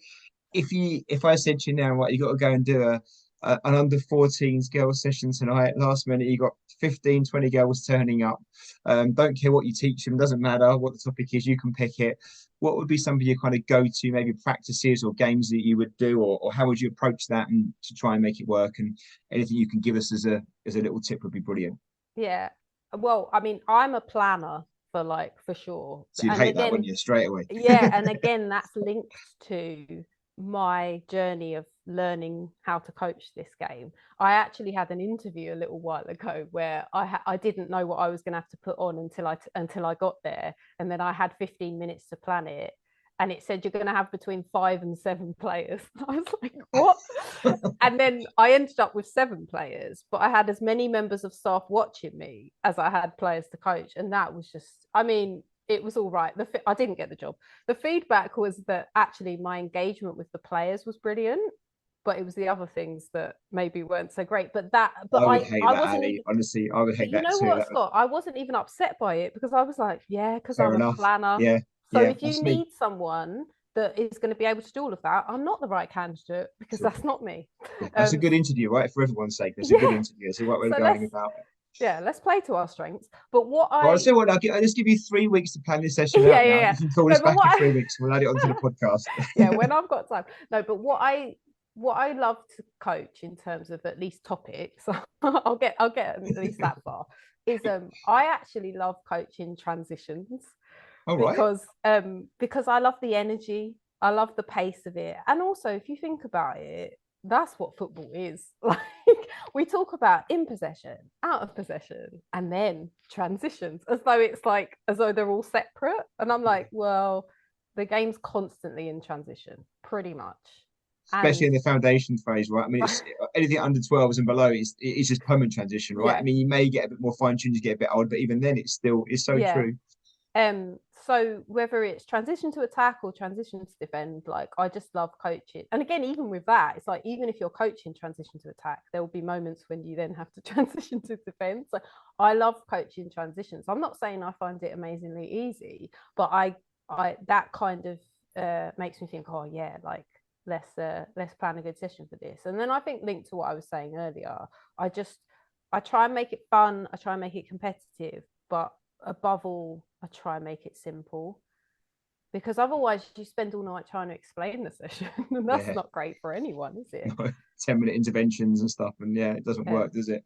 If I said to you now, right, you got to go and do an under 14s girls session tonight, last minute you got 15, 20 girls turning up. Don't care what you teach them, doesn't matter what the topic is, you can pick it. What would be some of your kind of go-to maybe practices or games that you would do, or how would you approach that and to try and make it work? And anything you can give us as a little tip would be brilliant. Yeah. Well, I mean, I'm a planner for sure. So you'd And hate that, wouldn't again, you, straight away? yeah, and again, that's linked to my journey of learning how to coach this game. I actually had an interview a little while ago where I didn't know what I was going to have to put on until I got there, and then I had 15 minutes to plan it. and it said you're going to have between 5 and 7 players. I was like, what? And then I ended up with 7 players, but I had as many members of staff watching me as I had players to coach. And that was just, I mean, it was all right. I didn't get the job. The feedback was that actually my engagement with the players was brilliant, but it was the other things that maybe weren't so great. But I would hate I that, wasn't Ali. even, Honestly, I would but hate you that know too. what, Scott? I wasn't even upset by it because I was like, yeah, because Fair I'm a enough. planner. Yeah, So yeah, if you that's me. need someone that is going to be able to do all of that, I'm not the right candidate because Sure. that's not me. Yeah, that's a Um, good interview, right? For everyone's sake, it's a good yeah. interview. It's the right way of So going about it. let's play to our strengths. But what Well, I'll I, say what, I'll just give you 3 weeks to plan this session yeah, out yeah, now. yeah. You can call No, us but back in what 3 weeks. We'll add it onto the podcast. yeah, when I've got time. No, but what I love to coach in terms of at least topics, I'll get at least that far, is I actually love coaching transitions All right. because I love the energy, I love the pace of it. And also if you think about it, that's what football is. Like we talk about in possession, out of possession, and then transitions as though it's like as though they're all separate. And I'm like, well, the game's constantly in transition, pretty much. Especially And in the foundation phase, right? I mean, it's anything under 12s and below, it's just permanent transition, right? I yeah, mean, you may get a bit more fine-tuned, you get a bit older, but even then, it's so yeah. true. So whether it's transition to attack or transition to defend, like I just love coaching. And again, even with that, it's like even if you're coaching transition to attack, there will be moments when you then have to transition to defense. So I love coaching transitions. I'm not saying I find it amazingly easy, but I that kind of makes me think, oh yeah, like let's plan a good session for this. And then I think linked to what I was saying earlier, I just I try and make it fun, I try and make it competitive, but above all, I try and make it simple because otherwise you spend all night trying to explain the session and that's Yeah, not great for anyone, is it? 10-minute interventions and stuff, and yeah, it doesn't work, Um, does it?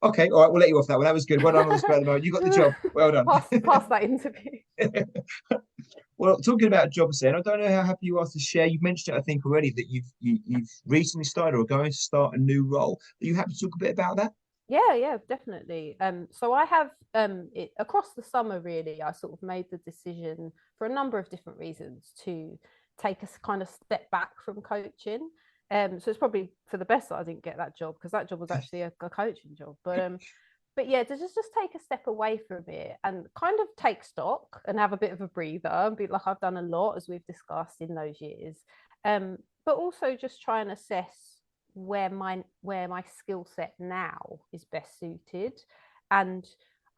Okay, all right, we'll let you off that one. That was good. Well done on the spur of the moment. You got the job. Well done. pass that interview. Well, talking about jobs, then I don't know how happy you are to share. You've mentioned it, I think, already that you've recently started or are going to start a new role. Are you happy to talk a bit about that? Yeah, definitely. So I have across the summer really, I sort of made the decision for a number of different reasons to take a kind of step back from coaching. So it's probably for the best that I didn't get that job because that job was actually a coaching job. But yeah, to just take a step away from it and kind of take stock and have a bit of a breather and be like I've done a lot as we've discussed in those years. But also just try and assess where my skill set now is best suited. And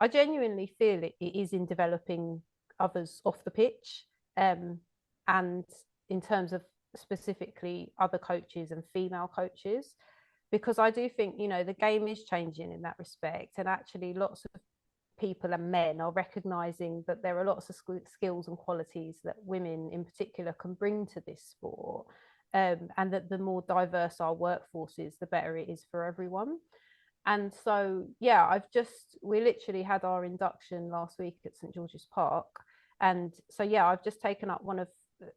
I genuinely feel it is in developing others off the pitch. And in terms of specifically other coaches and female coaches because I do think, you know, the game is changing in that respect. And actually, lots of people and men are recognizing that there are lots of skills and qualities that women in particular can bring to this sport. And that the more diverse our workforce is, the better it is for everyone. And so, yeah, we literally had our induction last week at St George's Park. And so, yeah, I've just taken up one of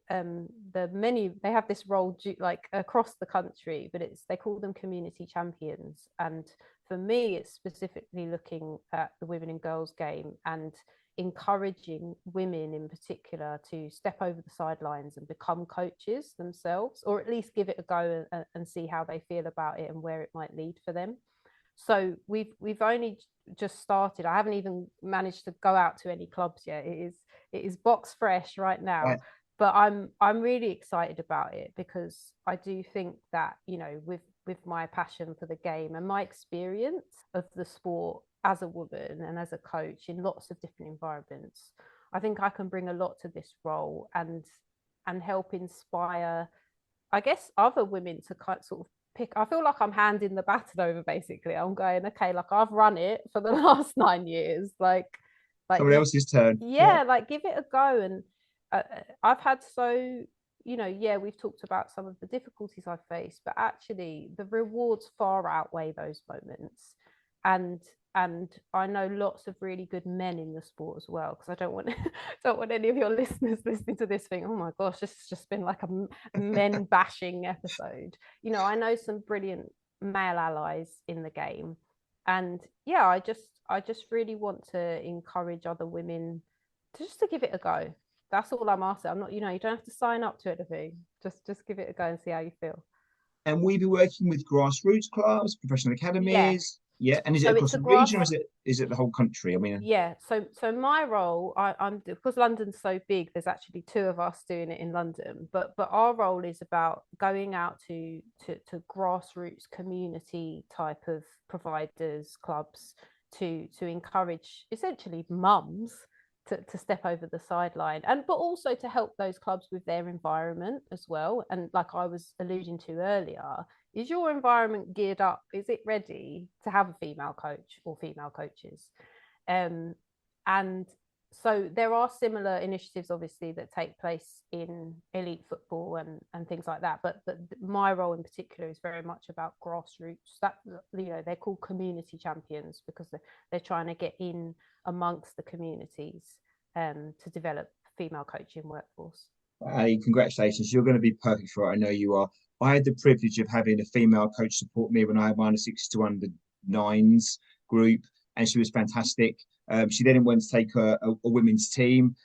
the many, they have this role like across the country, but they call them community champions. And for me, it's specifically looking at the women and girls game and encouraging women in particular to step over the sidelines and become coaches themselves, or at least give it a go and see how they feel about it and where it might lead for them. So we've only just started. I haven't even managed to go out to any clubs yet. It is box fresh right now, Right. but I'm really excited about it because I do think that, you know, with my passion for the game and my experience of the sport as a woman and as a coach in lots of different environments, I think I can bring a lot to this role and help inspire, I guess, other women to kind of sort of pick. I feel like I'm handing the baton over basically. I'm going, okay, like I've run it for the last 9 years. Like Someone else's turn. Yeah. yeah, like give it a go. And I've had yeah, we've talked about some of the difficulties I've faced, but actually the rewards far outweigh those moments. And I know lots of really good men in the sport as well, because I don't want don't want any of your listeners listening to this thing, oh my gosh, this has just been like a men bashing episode. You know, I know some brilliant male allies in the game. And yeah, I just really want to encourage other women to just to give it a go. that's all I'm asking. I'm not, you don't have to sign up to anything. Just give it a go and see how you feel. And we be working with grassroots clubs, professional Yeah. academies. Yeah. And is it So across it's a the region, or grass. is it the whole country? I mean, Yeah. So my role, I'm because London's so big. There's actually two of us doing it in London, but our role is about going out to grassroots community type of providers, clubs to encourage essentially mums to step over the sideline, and but also to help those clubs with their environment as well. And like I was alluding to earlier, is your environment geared up? Is it ready to have a female coach or female coaches? Um, and so there are similar initiatives, obviously, that take place in elite football and things like that. But my role in particular is very much about grassroots. That they're called community champions because they're trying to get in amongst the communities to develop female coaching workforce. Ali, congratulations. You're going to be perfect for it. I know you are. I had the privilege of having a female coach support me when I had my under six to under nines group, and she was fantastic. She then went to take a women's team.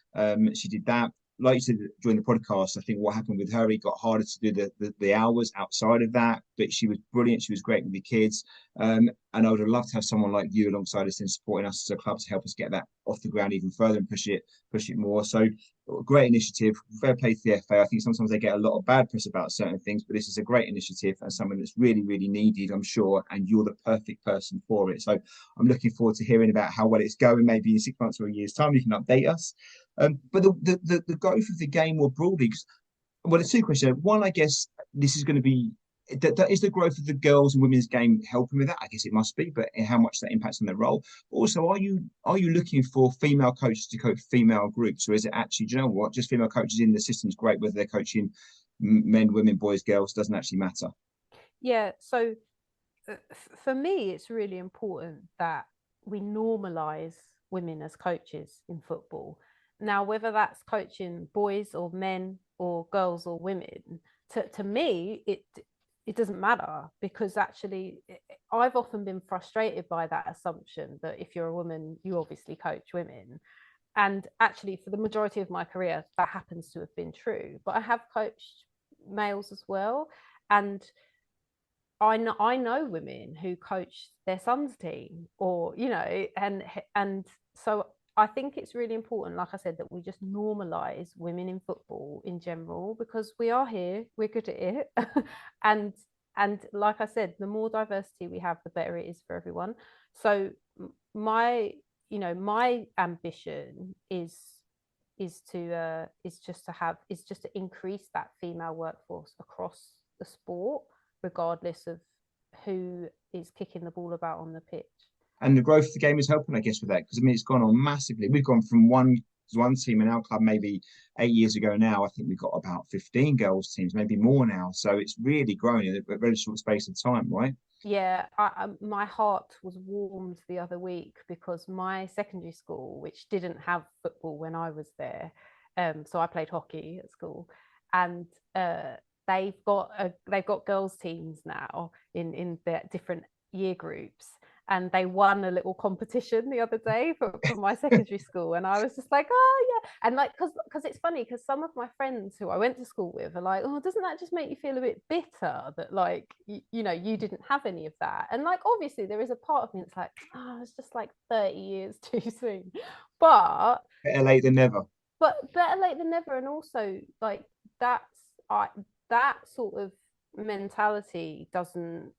She did that. Like you said during the podcast, I think what happened with her, it got harder to do the hours outside of that, but she was brilliant. She was great with the kids. And I would have loved to have someone like you alongside us and supporting us as a club to help us get that off the ground even further and push it more. So great initiative. Fair play to the FA. I think sometimes they get a lot of bad press about certain things, but this is a great initiative and something that's really, really needed, I'm sure. And you're the perfect person for it. So I'm looking forward to hearing about how well it's going. Maybe in 6 months or a year's time, you can update us. But the growth of the game more broadly, well, there's two questions. One, I guess this is going to be that is the growth of the girls and women's game helping with that? I guess it must be, but how much that impacts on their role. Also, are you looking for female coaches to coach female groups, or is it actually, do you know what, just female coaches in the system's great, whether they're coaching men, women, boys, girls, doesn't actually matter. Yeah. So for me, it's really important that we normalize women as coaches in football. Now, whether that's coaching boys or men or girls or women, to me, it doesn't matter because actually, I've often been frustrated by that assumption that if you're a woman, you obviously coach women. And actually, for the majority of my career, that happens to have been true. But I have coached males as well. And I know women who coach their son's team or and so I think it's really important, like I said, that we just normalize women in football in general because we are here, we're good at it. and and like I said, the more diversity we have, the better it is for everyone. So my my ambition is just to increase that female workforce across the sport regardless of who is kicking the ball about on the pitch. And the growth of the game is helping, I guess, with that because I mean it's gone on massively. We've gone from one team in our club maybe 8 years ago. Now I think we've got about 15 girls teams, maybe more now. So it's really growing in a very short space of time, right? Yeah, my heart was warmed the other week because my secondary school, which didn't have football when I was there, so I played hockey at school, and they've got girls teams now in their different year groups, and they won a little competition the other day for my secondary school, and I was just like, oh yeah, and like because it's funny because some of my friends who I went to school with are like, oh, doesn't that just make you feel a bit bitter that like you didn't have any of that? And like obviously there is a part of me that's like, oh, it's just like 30 years too soon, but Better late than never. better late than never. And also like that's I that sort of mentality doesn't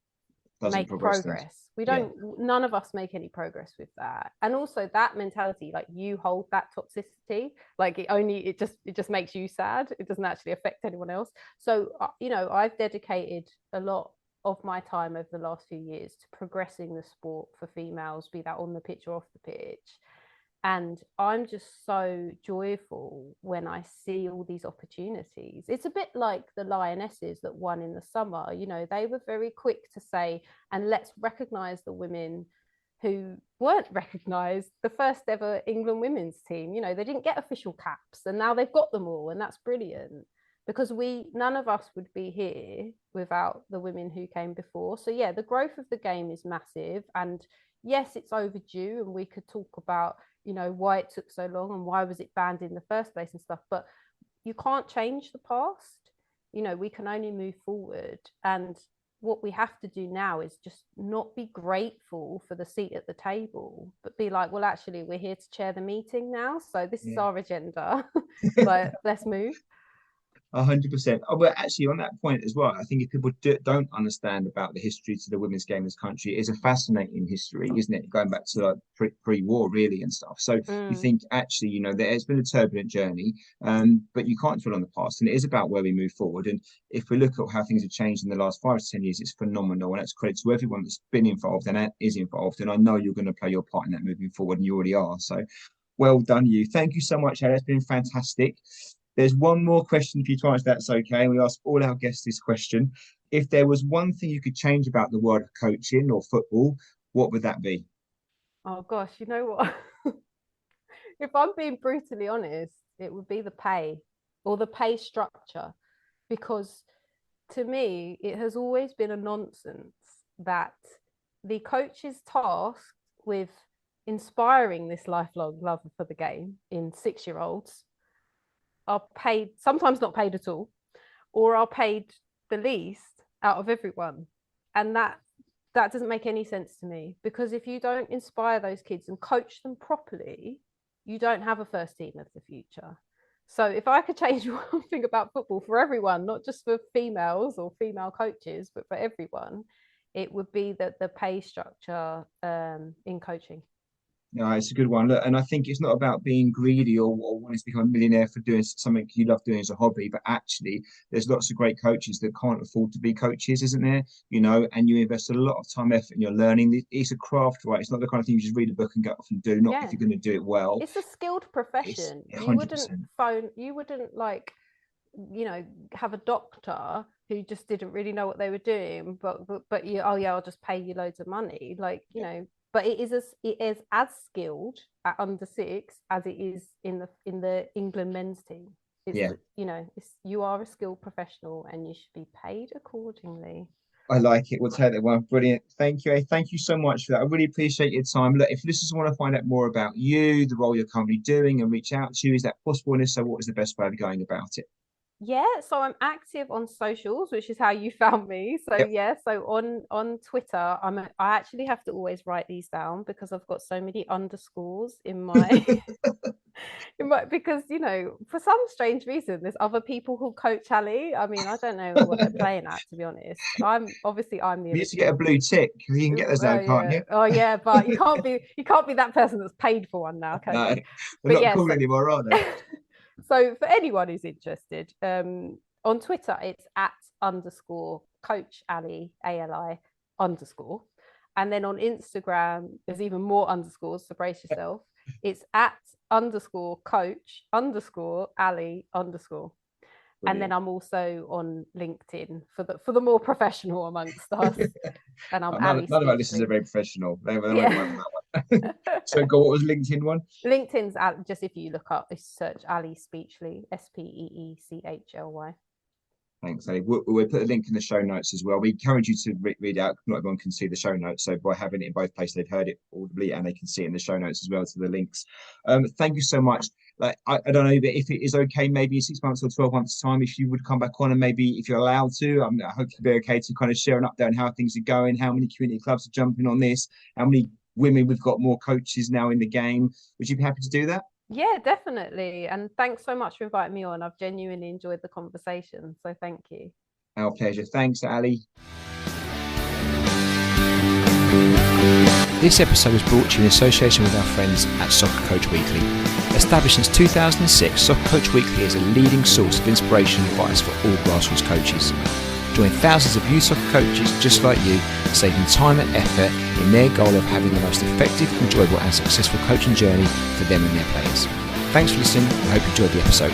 Doesn't make progress things. progress. We Yeah. don't, none of us make any progress with that. And also that mentality, like you hold that toxicity, like it just makes you sad. It doesn't actually affect anyone else. So I've dedicated a lot of my time over the last few years to progressing the sport for females, be that on the pitch or off the pitch. And I'm just so joyful when I see all these opportunities. It's a bit like the Lionesses that won in the summer. They were very quick to say, and let's recognise the women who weren't recognised. The first ever England women's team, they didn't get official caps and now they've got them all. And that's brilliant because none of us would be here without the women who came before. So yeah, the growth of the game is massive. And yes, it's overdue, and we could talk about why it took so long and why was it banned in the first place and stuff. But you can't change the past. We can only move forward. And what we have to do now is just not be grateful for the seat at the table, but be like, well, actually, we're here to chair the meeting now. So this is our agenda. Like, let's move. 100%. Oh, well, actually, on that point as well, I think if people don't understand about the history to the women's game in this country, it is a fascinating history, isn't it? Going back to like pre-war, really, and stuff. So you think actually, there's been a turbulent journey, but you can't dwell on the past, and it is about where we move forward. And if we look at how things have changed in the last 5 to 10 years, it's phenomenal, and that's credit to everyone that's been involved and is involved. And I know you're going to play your part in that moving forward, and you already are. So well done, you. Thank you so much, Ali. It's been fantastic. There's one more question for you to answer, that's okay. We ask all our guests this question. If there was one thing you could change about the world of coaching or football, what would that be? Oh, gosh, you know what? If I'm being brutally honest, it would be the pay or the pay structure. Because to me, it has always been a nonsense that the coach is tasked with inspiring this lifelong love for the game in 6-year-olds are paid, sometimes not paid at all, or are paid the least out of everyone. And that doesn't make any sense to me, because if you don't inspire those kids and coach them properly, you don't have a first team of the future. So if I could change one thing about football for everyone, not just for females or female coaches, but for everyone, it would be the pay structure in coaching. No, it's a good one. Look, and I think it's not about being greedy or wanting to become a millionaire for doing something you love doing as a hobby, but actually there's lots of great coaches that can't afford to be coaches, isn't there? And you invest a lot of time, effort in your learning. It's a craft, right? It's not the kind of thing you just read a book and go off and do, not if you're going to do it well. It's a skilled profession. You wouldn't like, have a doctor who just didn't really know what they were doing, but you, I'll just pay you loads of money. Like, but it is as skilled at under 6 as it is in the England men's team. You are a skilled professional and you should be paid accordingly. I like it. We'll take that one. Brilliant. Thank you. Thank you so much for that. I really appreciate your time. Look, if listeners want to find out more about you, the role you're currently doing, and reach out to you, is that possible? And if so, what is the best way of going about it? Yeah, so I'm active on socials, which is how you found me. So so on Twitter, I actually have to always write these down because I've got so many underscores in my because for some strange reason there's other people who coach Ali. I mean, I don't know what they're playing at, to be honest. I'm the You used to get a blue tick. You can get those now, can't you? Oh yeah, but you can't be that person that's paid for one now, can you? They're not cool anymore, are they? So for anyone who's interested, on Twitter, it's @_coach Ali, ALI _. And then on Instagram, there's even more underscores, so brace yourself. It's @_coach _Ali _. And then I'm also on LinkedIn for the more professional amongst us. And I'm Ali Speechly. None of our listeners are very professional. They won't that one. So what was LinkedIn one? LinkedIn's just, if you look up, search Ali Speechly, SPEECHLY. Thanks, Ali. We'll put a link in the show notes as well. We encourage you to read out. Not everyone can see the show notes, so by having it in both places, they've heard it audibly and they can see it in the show notes as well to the links. Thank you so much. Like I don't know, but if it is okay, maybe in 6 months or 12 months time, if you would come back on and maybe if you're allowed to, I hope you'd be okay to kind of share an update on how things are going, how many community clubs are jumping on this, how many women we've got, more coaches now in the game. Would you be happy to do that? Yeah, definitely. And thanks so much for inviting me on. I've genuinely enjoyed the conversation. So thank you. Our pleasure. Thanks, Ali. This episode was brought to you in association with our friends at Soccer Coach Weekly. Established since 2006, Soccer Coach Weekly is a leading source of inspiration and advice for all grassroots coaches. Join thousands of youth soccer coaches just like you, saving time and effort in their goal of having the most effective, enjoyable and successful coaching journey for them and their players. Thanks for listening. I hope you enjoyed the episode.